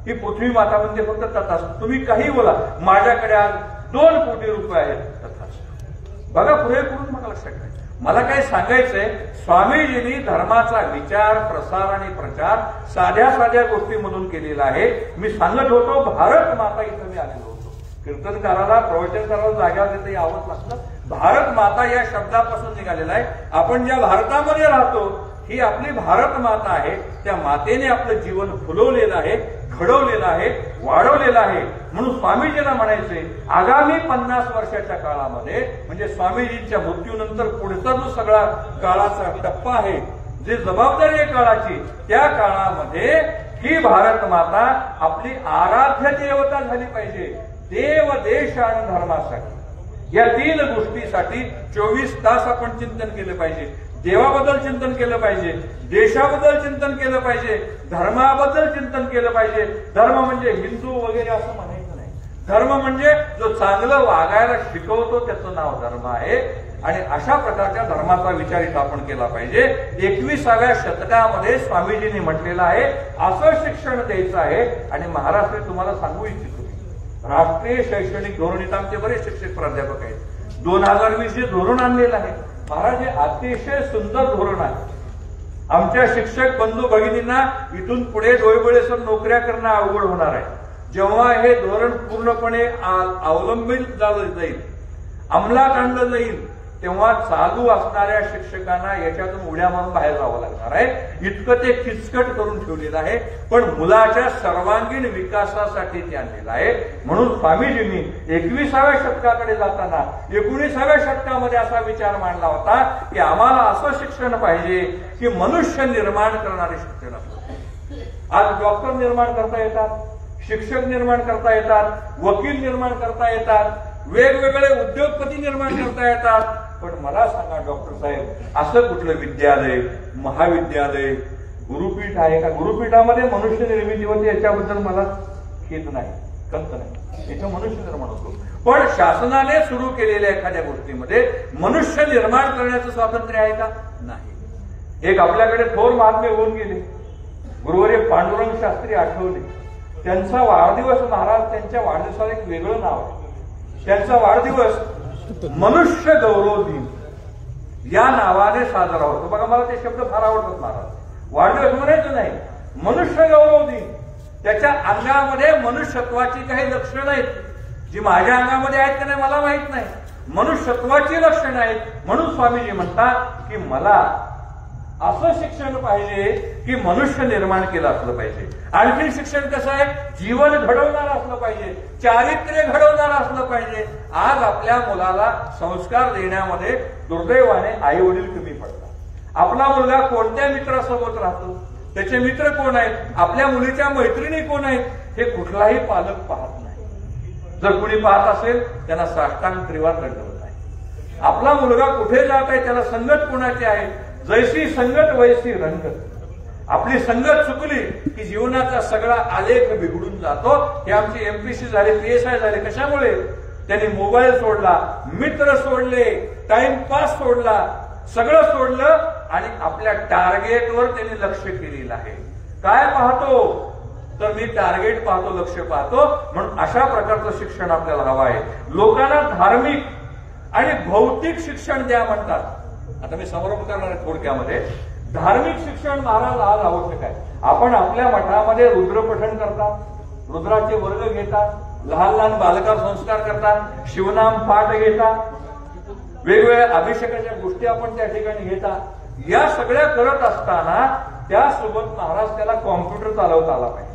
ही पृथ्वी माता म्हणते फक्त तथास्तु. तुम्ही काही बोला, माझ्याकडे आज 2 कोटी रुपये आहेत, तथास्तु. बघा पुढे करून मला लक्षात ठेवायचं. मला काय सांगायचंय, स्वामीजींनी धर्माचा विचार, प्रसार आणि प्रचार साध्या साध्या गोष्टीमधून केलेला आहे. मी सांगत होतो भारत माता इथं मी आलेलो होतो. कीर्तनकाराला, प्रवचनकाराला जाग्यावर तिथे यावंच लागतं. भारत माता या शब्दापासून निघालेला आहे. आपण ज्या भारतामध्ये राहतो ही आपली भारत माता आहे. त्या मातेने आपलं जीवन फुलवलेलं आहे, घडवलेलं आहे, वाढवलेलं आहे. म्हणून स्वामीजींना म्हणायचे आगामी 50 वर्षाच्या काळामध्ये म्हणजे स्वामीजींच्या मृत्यूनंतर पुढचा जो सगळा काळाचा टप्पा आहे, जे जबाबदारी आहे काळाची, त्या काळामध्ये ही भारत माता आपली आराध्य देवता झाली पाहिजे. देव, देश आणि धर्मासाठी या 3 गोष्टीसाठी 24 तास आपण चिंतन केलं पाहिजे. देवाबद्दल चिंतन केलं पाहिजे, देशाबद्दल चिंतन केलं पाहिजे, धर्माबद्दल चिंतन केलं पाहिजे. धर्म म्हणजे हिंदू वगैरे असं म्हणायचं नाही. धर्म म्हणजे जो चांगलं वागायला शिकवतो त्याचं नाव धर्म आहे. आणि अशा प्रकारच्या धर्माचा विचार इथं आपण केला पाहिजे. 21व्या शतकामध्ये स्वामीजींनी म्हटलेलं आहे असं शिक्षण द्यायचं आहे. आणि महाराष्ट्र तुम्हाला सांगू इच्छितो, राष्ट्रीय शैक्षणिक धोरण इथं आमचे बरेच शिक्षक प्राध्यापक आहेत. 2020 जे धोरण आणलेलं आहे महाराज, हे अतिशय सुंदर धोरण आहे. आमच्या शिक्षक बंधू भगिनींना इथून पुढे डोळेबोळेसर नोकऱ्या करणं अवघड होणार आहे. जेव्हा हे धोरण पूर्णपणे अवलंबित झालं जाईल, अंमलात आणलं जाईल, तेव्हा चालू असणाऱ्या शिक्षकांना याच्यातून उड्या मारून बाहेर जावं लागणार आहे. इतकं ते किचकट करून ठेवलेलं आहे. पण मुलाच्या सर्वांगीण विकासासाठी ते आणलेलं आहे. म्हणून स्वामीजींनी 21व्या शतकाकडे जाताना 19व्या शतकामध्ये असा विचार मांडला होता की आम्हाला असं शिक्षण पाहिजे की मनुष्य निर्माण करणारे शिक्षण असतं. आज डॉक्टर निर्माण करता येतात, शिक्षक निर्माण करता येतात, वकील निर्माण करता येतात, वेगवेगळे उद्योगपती निर्माण करता येतात. पण मला सांगा डॉक्टर साहेब, असं कुठलं विद्यालय, महाविद्यालय, गुरुपीठ आहे का? गुरुपीठामध्ये मनुष्य निर्मिती होते याच्याबद्दल मला खेद नाही, कंत नाही, इथं मनुष्य निर्माण होतो. पण शासनाने सुरू केलेल्या एखाद्या गोष्टीमध्ये मनुष्य निर्माण करण्याचं स्वातंत्र्य आहे का? नाही. एक आपल्याकडे थोर महात्मे होऊन गेले, गुरुवर्य पांडुरंग शास्त्री आठवले. त्यांचा वाढदिवस महाराज, त्यांच्या वाढदिवसाला एक वेगळं नाव आहे. त्यांचा वाढदिवस मनुष्य गौरव दिन या नावाने साजरा होतो. बघा, मला ते शब्द फार आवडतात महाराज. वाढदिवस म्हणायचं नाही, मनुष्य गौरव दिन. त्याच्या अंगामध्ये मनुष्यत्वाची काही लक्षणं आहेत जी माझ्या अंगामध्ये आहेत का नाही मला माहित नाही. मनुष्यत्वाची लक्षणं आहेत. म्हणून स्वामीजी म्हणतात की मला असं शिक्षण पाहिजे की मनुष्य निर्माण केलं असलं पाहिजे. आणखी शिक्षण कसं आहे? जीवन घडवणारं असलं पाहिजे, चारित्र्य घडवणारं असलं पाहिजे. आज आपल्या मुलाला संस्कार देण्यामध्ये दुर्दैवाने आई वडील कमी पडतात. आपला मुलगा कोणत्या मित्रासोबत राहतो, त्याचे मित्र कोण आहेत, आपल्या मुलीच्या मैत्रिणी कोण आहेत, हे कुठलाही पालक पाहत नाही. जर कुणी पाहत असेल त्यांना साष्टांग त्रिवार दंडवत आहे. आपला मुलगा कुठे जात आहे, त्याला संगत कोणाची आहे, जैसी संगत वैसी रंगत. आपली संगत चुकली की जीवनाचा सगळा आलेख बिघडून जातो. हे आमची एमपीसी झाले, पीएसआय झाले. कशामुळे? त्यांनी मोबाईल सोडला, मित्र सोडले, टाइमपास सोडला, सगळं सोडलं आणि आपल्या टार्गेटवर त्यांनी लक्ष केलेलं आहे. काय पाहतो? तर मी टार्गेट पाहतो, लक्ष पाहतो. म्हणून अशा प्रकारचं शिक्षण आपल्याला हवं आहे. लोकांना धार्मिक आणि भौतिक शिक्षण द्या म्हणतात. आता मी समारोप करणार आहे थोडक्यामध्ये. धार्मिक शिक्षण महाराज आज आवश्यक आहे. आपण आपल्या मठामध्ये रुद्र पठण करतात, रुद्राचे वर्ग घेतात, लहान लहान बालकांवर संस्कार करतात, शिवनाम पाठ घेतात, वेगवेगळ्या अभिषेकाच्या गोष्टी आपण त्या ठिकाणी घेतात. या सगळ्या करत असताना त्यासोबत महाराज त्याला कॉम्प्युटर चालवता आला पाहिजे.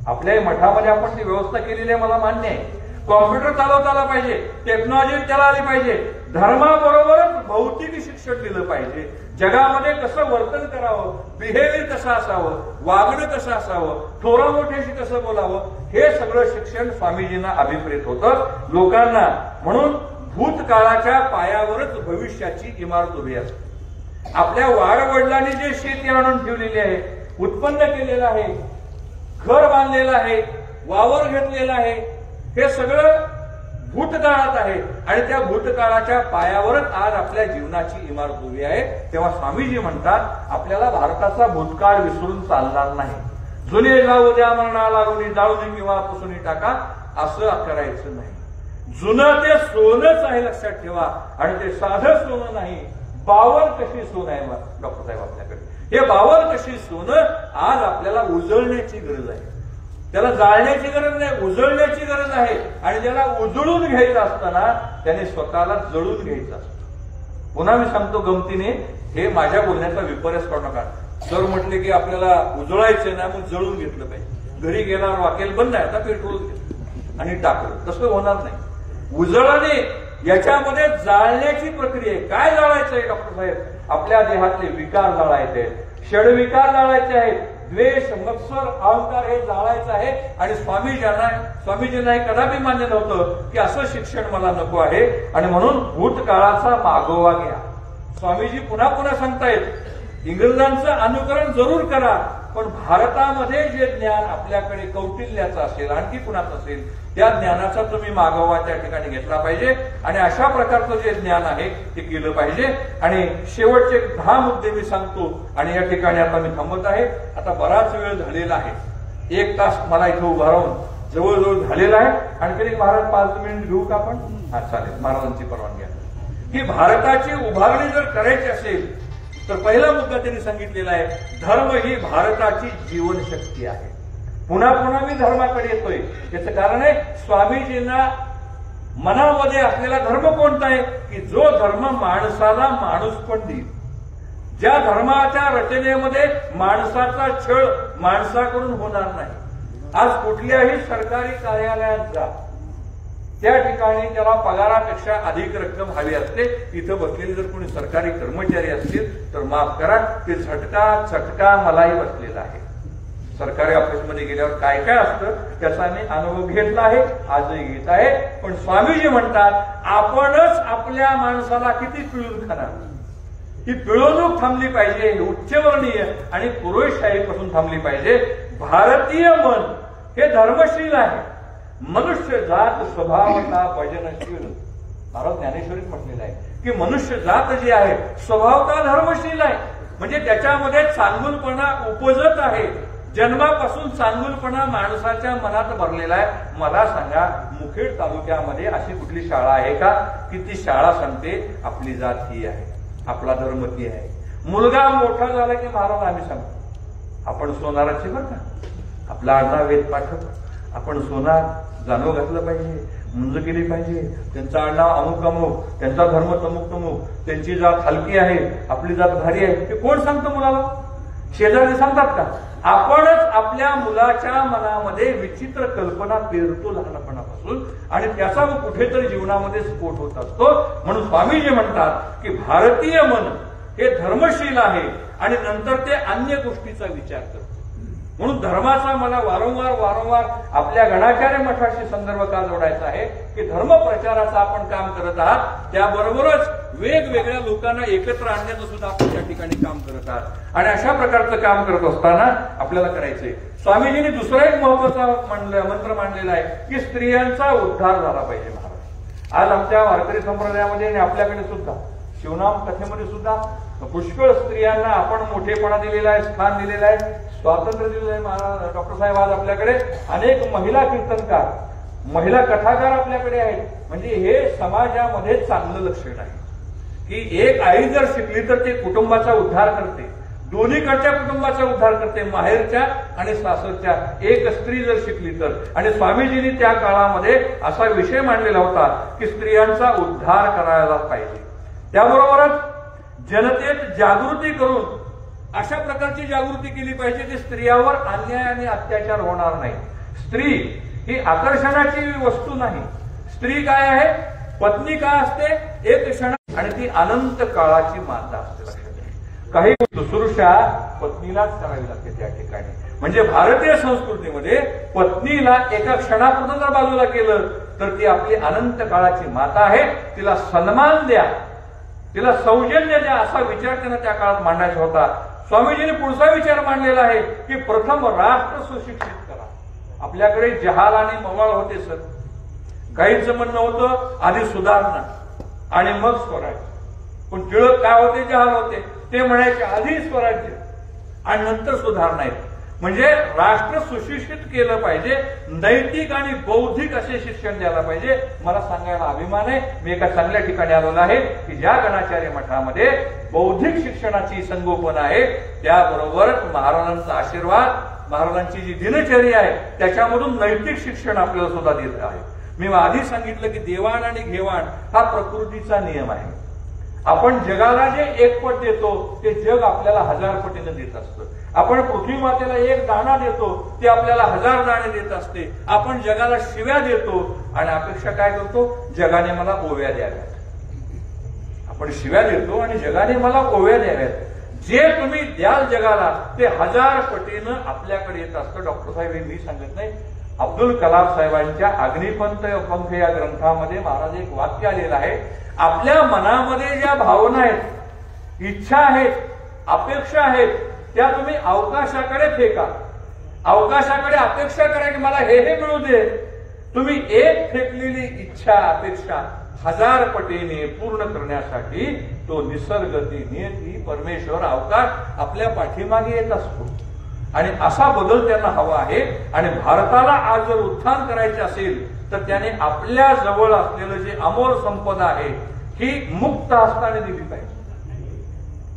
आपल्या मठामध्ये आपण ती व्यवस्था केलेली आहे, मला मान्य आहे. कॉम्प्युटर चालवता आला पाहिजे, टेक्नॉलॉजी त्याला आली पाहिजे. धर्माबरोबरच भौतिक शिक्षण दिलं पाहिजे. जगामध्ये कसं वर्तन करावं, बिहेवियर कसं असावं, वागणं कसं असावं, थोरा मोठ्याशी कसं बोलावं, हे सगळं शिक्षण स्वामीजींना अभिप्रेत होतं लोकांना. म्हणून भूतकाळाच्या पायावरच भविष्याची इमारत उभी असते. आपल्या वाडवडिलांनी जे शेती आणून ठेवलेली आहे, उत्पन्न केलेलं आहे, घर बांधलेलं आहे, वावर घेतलेला आहे, हे सगळं भूतकाळात आहे. आणि त्या भूतकाळाच्या पायावरच आज आपल्या जीवनाची इमारत उभी आहे. तेव्हा स्वामीजी म्हणतात आपल्याला भारताचा भूतकाळ विसरून चालणार नाही. जुने जाऊ द्या मरणा लागून, जाळून किंवा पुसून टाका, असं करायचं नाही. जुनं ते सोनंच आहे, लक्षात ठेवा. आणि ते साधं सोनं नाही, बावल कशी सोनं आहे डॉक्टर साहेब आपल्याकडे. हे बावल कशी सोनं आज आपल्याला उजळण्याची गरज आहे. त्याला जाळण्याची गरज नाही, उजळण्याची गरज आहे. आणि ज्याला उजळून घ्यायचं असताना त्याने स्वतःला जळून घ्यायचं असतं. पुन्हा मी सांगतो गमतीने, हे माझ्या बोलण्याचा विपर्यास करू नका. जर म्हटले की आपल्याला उजळायचं ना, मग जळून घेतलं पाहिजे. घरी गेल्यावर वाकेल बंद आहे, आता पेट्रोल घेतलं आणि टाकलं, तसं होणार नाही. उजळणे याच्यामध्ये जाळण्याची प्रक्रिया आहे. काय जाळायचं आहे डॉक्टर साहेब? आपल्या देहातले विकार जाळायचे आहेत, षडविकार जाळायचे आहेत, द्वेष, मत्सर, अहंकार हे जाळायचं आहे. आणि स्वामीजींना हे कदापि मान्य नव्हतं की असं शिक्षण मला नको आहे, आणि म्हणून भूतकाळाचा मागोवा घ्या. स्वामीजी पुन्हा पुन्हा सांगतायत, इंग्रजांचं अनुकरण जरूर करा, पण भारतामध्ये जे ज्ञान आपल्याकडे कौटिल्याचं असेल, आणखी कुणाचं असेल, त्या ज्ञानाचा तुम्ही मागोवा त्या ठिकाणी घेतला पाहिजे. आणि अशा प्रकारचं जे ज्ञान आहे ते केलं पाहिजे. आणि शेवटचे 10 मुद्दे मी सांगतो, आणि या ठिकाणी आता मी थांबत आहे. आता बराच वेळ झालेला आहे, 1 तास मला इथं उभा राहून जवळजवळ झालेला आहे. आणखी एक महाराज 5 मिनिट घेऊ का आपण? हा चालेल, महाराजांची परवानगी आहे. की भारताची उभारणी जर करायची असेल तर पहिला मुद्दा त्यांनी सांगितलेला आहे, धर्म ही भारताची जीवनशक्ती आहे. पुन्हा पुन्हा मी धर्माकडे येतोय, त्याचं कारण आहे स्वामीजींना मनामध्ये असलेला धर्म कोणता आहे की जो धर्म माणसाला माणूस पण देईल. ज्या धर्माच्या रचनेमध्ये माणसाचा छळ माणसाकडून होणार नाही. आज कुठल्याही सरकारी कार्यालयात जा, त्या ठिकाणी त्याला पगारापेक्षा अधिक रक्कम हवी असते. इथं बसलेले जर कोणी सरकारी कर्मचारी असतील तर माफ करा, ते झटका चटका मलाही बसलेला आहे. सरकारी ऑफिसमध्ये गेल्यावर काय काय असतं त्याचा मी अनुभव घेतला आहे, आजही घेत आहे. पण स्वामीजी म्हणतात, आपणच आपल्या माणसाला किती पिळून खाणार. ही पिळवणूक थांबली पाहिजे, उच्चवर्णीय आणि पुरोशाहीपासून थांबली पाहिजे. भारतीय मन हे धर्मशील आहे. मनुष्य जात स्वभावता भजनशील. महाराज ज्ञानेश्वरीत म्हटलेलं आहे की मनुष्य जात जी आहे स्वभावता धर्मशील आहे. म्हणजे त्याच्यामध्ये चांगुलपणा उपजत आहे. जन्मापासून चांगुलपणा माणसाच्या मनात भरलेला आहे. मला सांगा, मुखेड तालुक्यामध्ये अशी कुठली शाळा आहे का की ती शाळा सांगते आपली जात ही आहे, आपला धर्म ती आहे. मुलगा मोठा झाला की महाराज आम्ही सांगतो आपण सोनाराचे बरं का, आपला आडनाव वेद पाठक, आपण सोनार जाणव घातलं पाहिजे, मुंज केली पाहिजे. त्यांचं आडनाव अमुक अमुक, त्यांचा धर्म तमुक तमुक, त्यांची जात हलकी आहे, आपली जात भारी आहे. हे कोण सांगतं मुलाला? शेजारी सांगतात का? आपणच आपल्या मुलाच्या मनामध्ये विचित्र कल्पना पेरतो लहानपणापासून, आणि त्याचा मग कुठेतरी जीवनामध्ये स्फोट होत असतो. म्हणून स्वामीजी म्हणतात की भारतीय मन हे धर्मशील आहे आणि नंतर ते अन्य गोष्टीचा विचार करतो. म्हणून धर्माचा मला वारंवार आपल्या गणाचार्य मठाशी संदर्भ का जोडायचा आहे की धर्म प्रचाराचं आपण काम करत आहात, त्याबरोबरच वेगवेगळ्या लोकांना एकत्र आणण्याचं सुद्धा आपण त्या ठिकाणी काम करत आहात. आणि अशा प्रकारचं काम करत असताना आपल्याला करायचंय. स्वामीजींनी दुसरा एक महत्वाचा मंत्र मांडलेला आहे की स्त्रियांचा उद्धार झाला पाहिजे. महाराज आज आमच्या वारकरी संप्रदायामध्ये आणि आपल्याकडे सुद्धा शिवनाम कथेमध्ये सुद्धा पुष्कळ स्त्रियांना आपण मोठेपणा दिलेला आहे, स्थान दिलेलं आहे, स्वातंत्र्य दिलेलं आहे. महाराज डॉक्टर साहेब आज आपल्याकडे अनेक महिला कीर्तनकार, महिला कथाकार आपल्याकडे आहेत. म्हणजे हे समाजामध्ये चांगलं लक्षण आहे की एक आई जर शिकली तर ते कुटुंबाचा उद्धार करते, दोन्हीकडच्या कुटुंबाचा उद्धार करते, माहेरच्या आणि सासरच्या. एक स्त्री जर शिकली तर. आणि स्वामीजींनी त्या काळामध्ये असा विषय मांडलेला होता की स्त्रियांचा उद्धार करायला पाहिजे. त्याबरोबरच जनतेत जागृती करून अशा प्रकारची जागृती केली पाहिजे की स्त्रियावर अन्याय आणि अत्याचार होणार नाही. स्त्री ही आकर्षणाची वस्तू नाही. स्त्री काय आहे? पत्नी काय असते? एक क्षण, आणि ती अनंत काळाची माता असते. काही शुश्रूषा पत्नीलाच करावी लागते त्या ठिकाणी. म्हणजे भारतीय संस्कृतीमध्ये पत्नीला एका क्षणापुरतं जर बाजूला केलं तर ती आपली अनंत काळाची माता आहे. तिला सन्मान द्या, तिला सौजन्य द्या, असा विचार त्यांना त्या काळात मांडायचा होता. स्वामीजींनी पुढचा विचार मांडलेला आहे की प्रथम राष्ट्र सुशिक्षित करा. आपल्याकडे जहाल आणि मवाळ होते सर. काहींचं म्हणणं होतं आधी सुधारणा आणि मग स्वराज्य. पण टिळक काय होते? जहाल होते. ते म्हणायचे आधी स्वराज्य आणि नंतर सुधारणा आहेत. म्हणजे राष्ट्र सुशिक्षित केलं पाहिजे, नैतिक आणि बौद्धिक असे शिक्षण द्यायला पाहिजे. मला सांगायला अभिमान आहे, मी एका चांगल्या ठिकाणी आलेलो आहे की ज्या गणाचार्य मठामध्ये बौद्धिक शिक्षणाची संगोपन आहे, त्याबरोबर महाराजांचा आशीर्वाद, महाराजांची जी दिनचर्या आहे त्याच्यामधून नैतिक शिक्षण आपल्याला सुद्धा देत आहे. मी आधी सांगितलं की देवाण आणि घेवाण हा प्रकृतीचा नियम आहे. आपण जगाला जे 1 पट देतो ते जग आपल्याला 1000 पटीने देत असतं. आपण पृथ्वी मातेला 1 दाणा देतो ते आपल्याला 1000 दाणे देत असते. आपण जगाला शिव्या देतो आणि अपेक्षा काय करतो, जगाने मला ओव्या द्याव्यात. आपण शिव्या देतो आणि जगाने मला ओव्या द्याव्यात. जे तुम्ही द्याल जगाला ते 1000 पटीनं आपल्याकडे येत असतं. डॉक्टर साहेब हे मी सांगत नाही, अब्दुल कलाम साहेबांच्या अग्निपंख या ग्रंथामध्ये महाराज एक वाक्य आलेलं आहे. आपल्या मनामध्ये ज्या भावना आहेत, इच्छा आहेत, अपेक्षा आहेत, त्या तुम्ही अवकाशाकडे फेका. अवकाशाकडे अपेक्षा करा की मला हे मिळू दे. तुम्ही एक फेकलेली इच्छा अपेक्षा 1000 पटीने पूर्ण करण्यासाठी तो निसर्ग, ती नियती, परमेश्वर, अवकाश आपल्या पाठीमागे येत असतो. आणि असा बदल त्यांना हवा आहे. आणि भारताला आज जर उत्थान करायचे असेल तर त्याने आपल्या जवळ असलेलं जे अमोल संपदा आहे ही मुक्त हस्ताने दिली पाहिजे.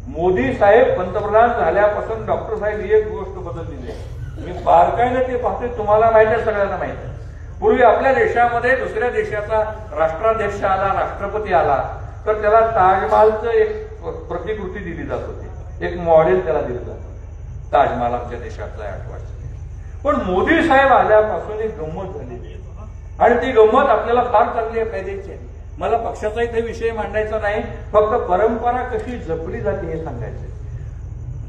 मोदी साहेब पंतप्रधान झाल्यापासून डॉक्टर साहेब ही एक गोष्ट बदललेली आहे. मी बारकाईने ते पाहते, तुम्हाला माहिती आहे, सगळ्यांना माहिती आहे. पूर्वी आपल्या देशामध्ये दुसऱ्या देशाचा राष्ट्राध्यक्ष आला, राष्ट्रपती आला तर त्याला ताजमहालचं एक प्रतिकृती दिली जात होती, एक मॉडेल त्याला दिलं जातं. ताजमहाल आमच्या देशातला आठवायचं. पण मोदी साहेब आल्यापासून एक गंमत झाली आणि ती गंमत आपल्याला फार चांगली फायद्याची आहे. मला पक्षाचा इथे विषय मांडायचा नाही, फक्त परंपरा कशी जपली जाते हे सांगायचं.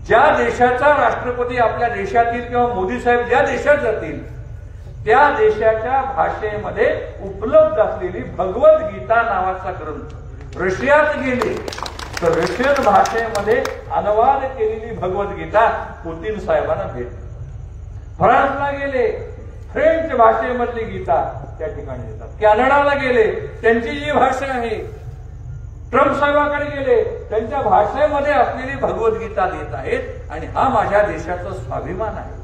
ज्या देशाचा राष्ट्रपती आपल्या देशातील किंवा मोदी साहेब ज्या देशात जातील त्या देशाच्या भाषेमध्ये उपलब्ध असलेली भगवद्गीता नावाचा ग्रंथ, रशियात गेले तर रशियन भाषेमध्ये अनुवाद केलेली भगवद्गीता पुतीन साहेबांना भेटली. फ्रान्सला गेले, फ्रेंच भाषेमधली गीता त्या ठिकाणी देतात. कॅनडाला गेले, त्यांची जी भाषा आहे. ट्रम्प साहेबांकडे गेले, त्यांच्या भाषेमध्ये असलेली भगवद्गीता देत आहेत. आणि हा माझ्या देशाचा स्वाभिमान आहे.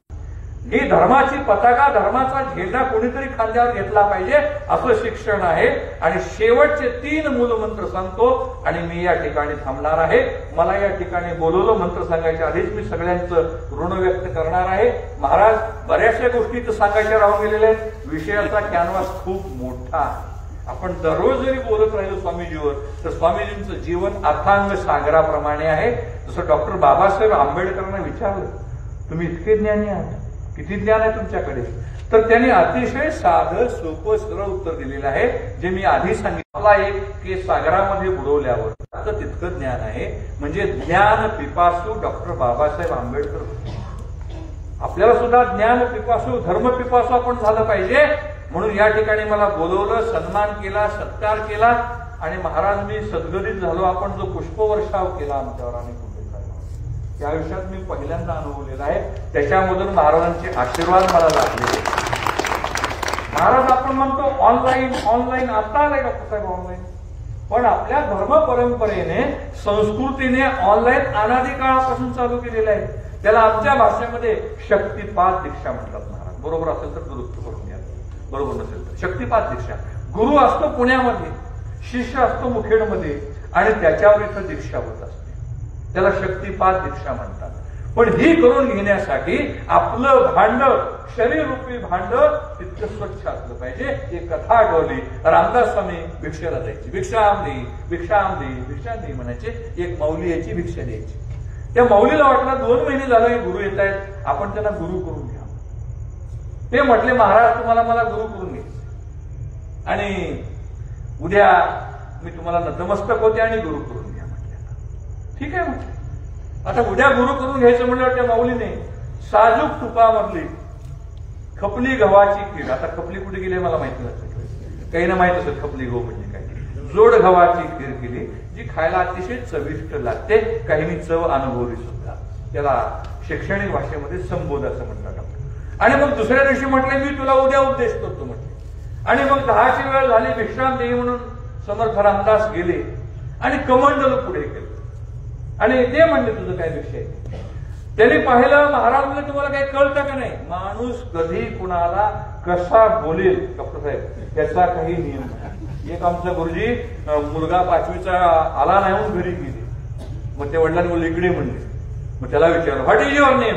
ही धर्माची पताका, धर्माचा झेंडा कोणीतरी खांद्यावर घेतला पाहिजे असं शिक्षण आहे. आणि शेवटचे 3 मूलमंत्र सांगतो आणि मी या ठिकाणी थांबणार आहे. मला या ठिकाणी बोलवलं मंत्र सांगायच्या आधीच मी सगळ्यांचं ऋण व्यक्त करणार आहे. महाराज बऱ्याचशा गोष्टी तर सांगायच्या राहून गेलेल्या आहेत. विषयाचा कॅनव्हास खूप मोठा आहे. आपण दररोज जरी बोलत राहिलो स्वामीजीवर तर स्वामीजींचं जीवन अथांग सागराप्रमाणे आहे. जसं डॉक्टर बाबासाहेब आंबेडकरांना विचारलं, तुम्ही इतके ज्ञानी आहात, किती ज्ञान आहे तुमच्याकडे, तर त्यांनी अतिशय साधं सोपं सरळ उत्तर दिलेलं आहे, जे मी आधी सांगितलं. आपला एक केस सागरामध्ये बुडवल्यावर तितकं ज्ञान आहे. म्हणजे ज्ञान पिपासू डॉक्टर बाबासाहेब आंबेडकर होते. आपल्याला सुद्धा ज्ञान पिपासू, धर्म पिपासू आपण झालं पाहिजे. म्हणून या ठिकाणी मला बोलवलं, सन्मान केला, सत्कार केला आणि महाराज मी सद्गदित झालो. आपण जो पुष्पवर्षाव केला आमच्यावर आणि त्या आयुष्यात मी पहिल्यांदा अनुभवलेला आहे. त्याच्यामधून महाराजांचे आशीर्वाद मला लागले. महाराज आपण म्हणतो ऑनलाईन आता आलाय डॉक्टर साहेब ऑनलाईन, पण आपल्या धर्म परंपरेने, संस्कृतीने ऑनलाईन अनादी काळापासून चालू केलेलं आहे. त्याला आमच्या भाषेमध्ये शक्तिपात दीक्षा म्हणतात. महाराज बरोबर असेल तर दुरुस्त करून घ्या, बरोबर नसेल तर शक्तिपात दीक्षा. गुरु असतो पुण्यामध्ये, शिष्य असतो मुखेडमध्ये आणि त्याच्यावर इथं दीक्षा होत असते. त्याला शक्तिपात दीक्षा म्हणतात. पण ही करून घेण्यासाठी आपलं भांड, शरीररूपी भांड तितकं स्वच्छ असलं पाहिजे. एक कथा आठवली, रामदास स्वामी भिक्षेला जायची. भिक्षा आम दे, भिक्षा आम दे, भिक्षा दे म्हणायचे. एक माऊली यायची, भिक्षा द्यायची. त्या माऊलीला वाटलं 2 महिने झालं हे गुरु येत आहेत, आपण त्यांना गुरु करून घ्या. ते म्हटले, महाराज तुम्हाला मला गुरु करून घ्यायचे आणि उद्या मी तुम्हाला नतमस्तक होते आणि गुरु करून घ्या म्हटले. ठीक आहे म्हटलं. आता उद्या गुरु करून घ्यायचं म्हणल्यावर त्या माऊलीने साजूक तुपामधली खपली गव्हाची खीर, आता खपली कुठे गेली मला माहिती नसतं, काही ना माहित असेल खपली गहू म्हणजे काय, जोड गव्हाची खीर केली जी खायला अतिशय चविष्ट लागते. काहींनी चव अनुभवली सुद्धा. त्याला शैक्षणिक भाषेमध्ये संबोध असं म्हणतात. आणि मग दुसऱ्या दिवशी म्हटले, मी तुला उद्या उपदेश करतो म्हटले. आणि मग 10ची वेळ झाली, विश्राम देई म्हणून समर्थ रामदास गेले आणि कमंडल पुढे केलं आणि ते म्हणले तुझं काय विषय. त्यांनी पाहिलं, महाराज म्हणजे तुम्हाला काही कळतं का नाही, माणूस कधी कुणाला कसा बोलेल डॉक्टर साहेब याचा काही नियम नाही. एक आमचा गुरुजी मुलगा 5वीचा आला नाही म्हणून घरी गेले. मग ते वडिलांनी बोलले इकडे म्हणले. मग त्याला विचारलं, व्हॉट इज युअर नेम.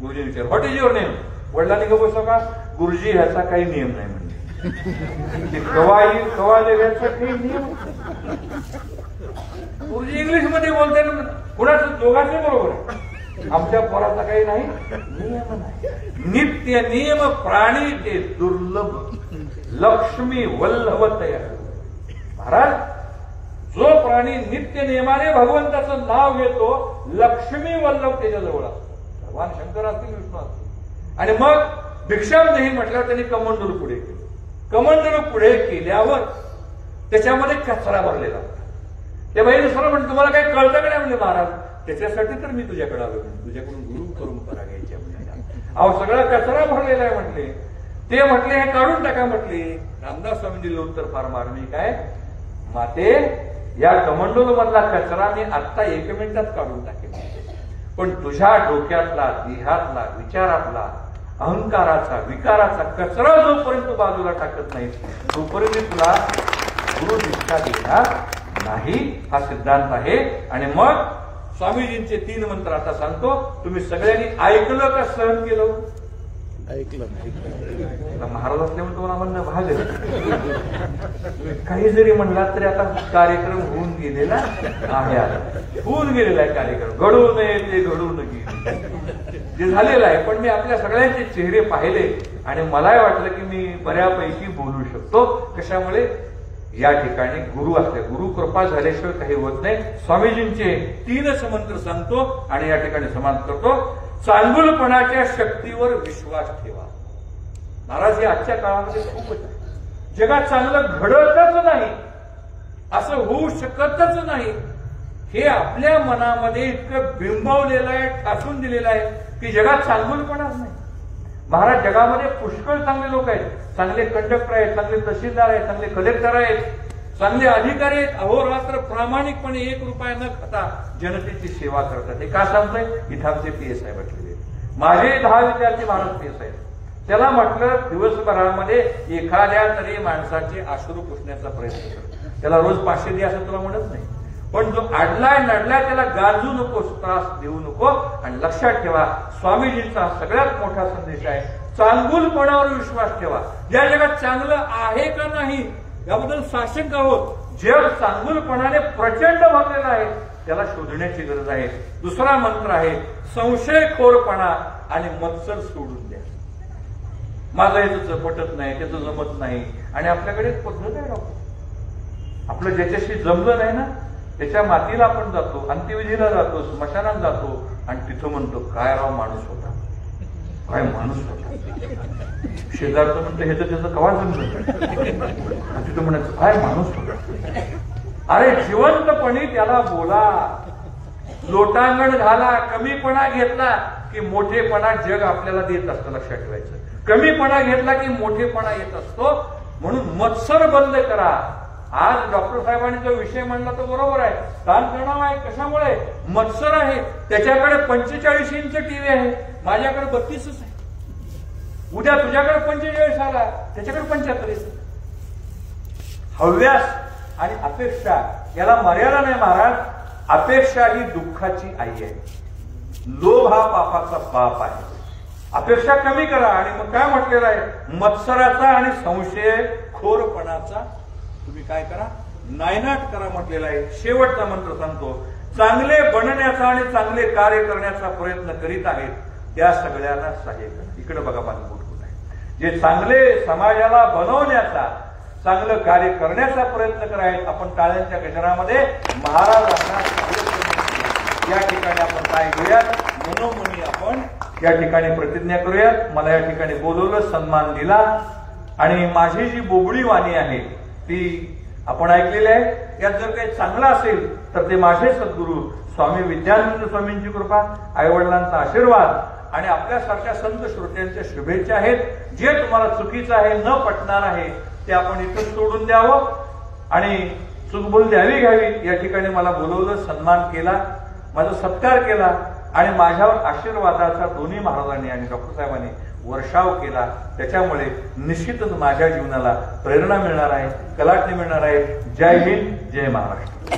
गुरुजी विचार, व्हॉट इज युअर नेम. वडिलांनी का बसो का, गुरुजी ह्याचा काही नियम नाही म्हणले. कवा येईल कवा देण्याचा काही नियम. गुरुजी इंग्लिश मध्ये बोलते ना, कुणाचं दोघांचे बरोबर आहे. आमच्या पोराचा काही नाही नियम नाही. नित्य नियम प्राणी ते दुर्लभ, लक्ष्मी वल्लभ तयार. महाराज, जो प्राणी नित्य नियमाने भगवंताचं नाव घेतो, लक्ष्मी वल्लभ त्याच्याजवळ असतो. भगवान शंकर असतील, विष्णू असतील. आणि मग भिक्षाम नाही म्हटल्यावर त्यांनी कमंडलू पुढे केलं. कमंडलू पुढे केल्यावर त्याच्यामध्ये कचरा भरलेला होता. ते बाई दुसरं म्हणतो, तुम्हाला काही कळतं का नाही म्हणजे महाराज, त्याच्यासाठी तर मी तुझ्याकडे आलो, तुझ्याकडून गुरु परंपरा घ्यायची आपल्याला. अहो सगळा कचरा भरलेला आहे म्हटले. ते म्हटले हे काढून टाका म्हटले. रामदास स्वामी दिलं उत्तर फार मार्मिक आहे. माते, या कमंडलू मधला कचरा मी आत्ता 1 मिनिटात काढून टाकेन, पण तुझ्या डोक्यातला, देहातला, विचारातला, अहंकाराचा, विकाराचा कचरा जोपर्यंत बाजूला टाकत नाही तोपर्यंत तुला गुरु दीक्षा देणार नाही. हा सिद्धांत आहे. आणि मग स्वामीजींचे 3 मंत्र आता सांगतो. तुम्ही सगळ्यांनी ऐकलं का सहन केलं? ऐकलं. महाराज असल्यामुळे तुम्हाला म्हणणं भाग आहे. काही जरी म्हणलात तरी आता कार्यक्रम होऊन गेलेला आहे. होऊन गेलेला आहे कार्यक्रम. घडू नये ते घडून गेले, जे झालेलं आहे. पण मी आपल्या सगळ्यांचे चेहरे पाहिले आणि मलाही वाटलं की मी बऱ्यापैकी बोलू शकतो. कशामुळे? या ठिकाणी गुरु असले, गुरु कृपा झाल्याशिवाय काही होत नाही. स्वामीजींचे 3च मंत्र सांगतो आणि या ठिकाणी समाप्त करतो. चांगुलपणाच्या शक्तीवर विश्वास ठेवा. महाराज, हे आजच्या काळामध्ये खूपच आहे. जगात चांगलं घडतच नाही, असं होऊ शकतच नाही, हे आपल्या मनामध्ये इतकं बिंबवलेलं आहे, ठासून दिलेलं आहे की जगात चांगुलपणाच नाही. महाराज, जगामध्ये पुष्कळ चांगले लोक आहेत. चांगले कंडक्टर आहेत, चांगले तहसीलदार आहेत, चांगले कलेक्टर आहेत, चांगले अधिकारी आहेत. अहोरात्र प्रामाणिकपणे 1 रुपया न खाता जनतेची सेवा करतात. हे का सांगतोय? इथं आमचे PS साहेब म्हटलेले. माझे 10 विद्यार्थी महाराज PS आहेत. त्याला म्हटलं दिवसभरामध्ये एखाद्या तरी माणसाचे अश्रू पुसण्याचा प्रयत्न कर. त्याला रोज 500 दे असं तुला म्हणत नाही, पण जो अडलाय नडलाय त्याला गाजू नको, त्रास देऊ नको. आणि लक्षात ठेवा, स्वामीजींचा सगळ्यात मोठा संदेश आहे, चांगुलपणावर विश्वास ठेवा. या जगात चांगलं आहे का नाही याबद्दल साशंक आहोत. जग चांगुलपणाने प्रचंड भरलेलं आहे, त्याला शोधण्याची गरज आहे. दुसरा मंत्र आहे संशयखोरपणा आणि मत्सर सोडून द्या. माझं याचं पटत नाही, त्याचं जमत नाही. आणि आपल्याकडे पद्धत आहे डॉक्टर, आपलं ज्याच्याशी जमलं नाही ना त्याच्या मातीला आपण जातो, अंत्यविधीला जातो, स्मशानात जातो आणि तिथं म्हणतो काय राव माणूस होता, काय माणूस होता. शेजारचं म्हणतो हे तर त्याचं कवा जमलं, तिथं म्हणायचं काय माणूस होता. अरे जिवंतपणी त्याला बोला, लोटांगण घाला. कमीपणा घेतला की मोठेपणा जग आपल्याला देत असतं, लक्षात ठेवायचं. कमीपणा घेतला की मोठेपणा येत असतो. म्हणून मत्सर बंद करा. आज डॉक्टर साहेबांनी जो विषय म्हणला तो बरोबर आहे. ताणतणाव आहे, कशामुळे? मत्सर आहे. त्याच्याकडे 45 इंच टीव्ही आहे, माझ्याकडे 32च आहे. उद्या तुझ्याकडे 45 आला, त्याच्याकडे 75. हव्यास आणि अपेक्षा याला मर्यादा नाही महाराज. अपेक्षा ही दुःखाची आई आहे, लोभ हा पापाचा बाप आहे. अपेक्षा कमी करा. आणि मग काय म्हटलेलं आहे? मत्सराचा आणि संशयखोरपणाचा तुम्ही काय करा? नायनाट करा म्हटलेला आहे. शेवटचा मंत्र सांगतो, चांगले बनण्याचा आणि चांगले कार्य करण्याचा प्रयत्न करीत आहेत त्या सगळ्यांना सहाय्य करा. इकडे बघा पाणी कुठकुठ आहे. जे चांगले समाजाला बनवण्याचा, चांगलं कार्य करण्याचा प्रयत्न करायत, आपण टाळ्यांच्या गजरामध्ये महाराजांना या ठिकाणी आपण काय घेऊयात? मनोमनी आपण या ठिकाणी प्रतिज्ञा करूयात. मला या ठिकाणी बोलवलं, सन्मान दिला आणि माझी जी बोबडी वाणी आहे ती आपण ऐकलेली आहे. यात जर काही चांगलं असेल तर ते माझे सद्गुरू स्वामी विद्यानंद स्वामींची कृपा, आईवडिलांचा आशीर्वाद आणि आपल्यासारख्या संत श्रोत्यांच्या शुभेच्छा आहेत. जे तुम्हाला चुकीचं आहे, न पटणार आहे ते आपण इथं सोडून द्यावं आणि चुकबुल द्यावी घ्यावी. या ठिकाणी मला बोलवलं, सन्मान केला, माझा सत्कार केला आणि माझ्यावर आशीर्वादाचा दोन्ही महाराजांनी आणि डॉक्टर साहेबांनी वर्षाव केला. त्याच्यामुळे निश्चितच माझ्या जीवनाला प्रेरणा मिळणार आहे, कलाटणी मिळणार आहे. जय हिंद, जय महाराष्ट्र.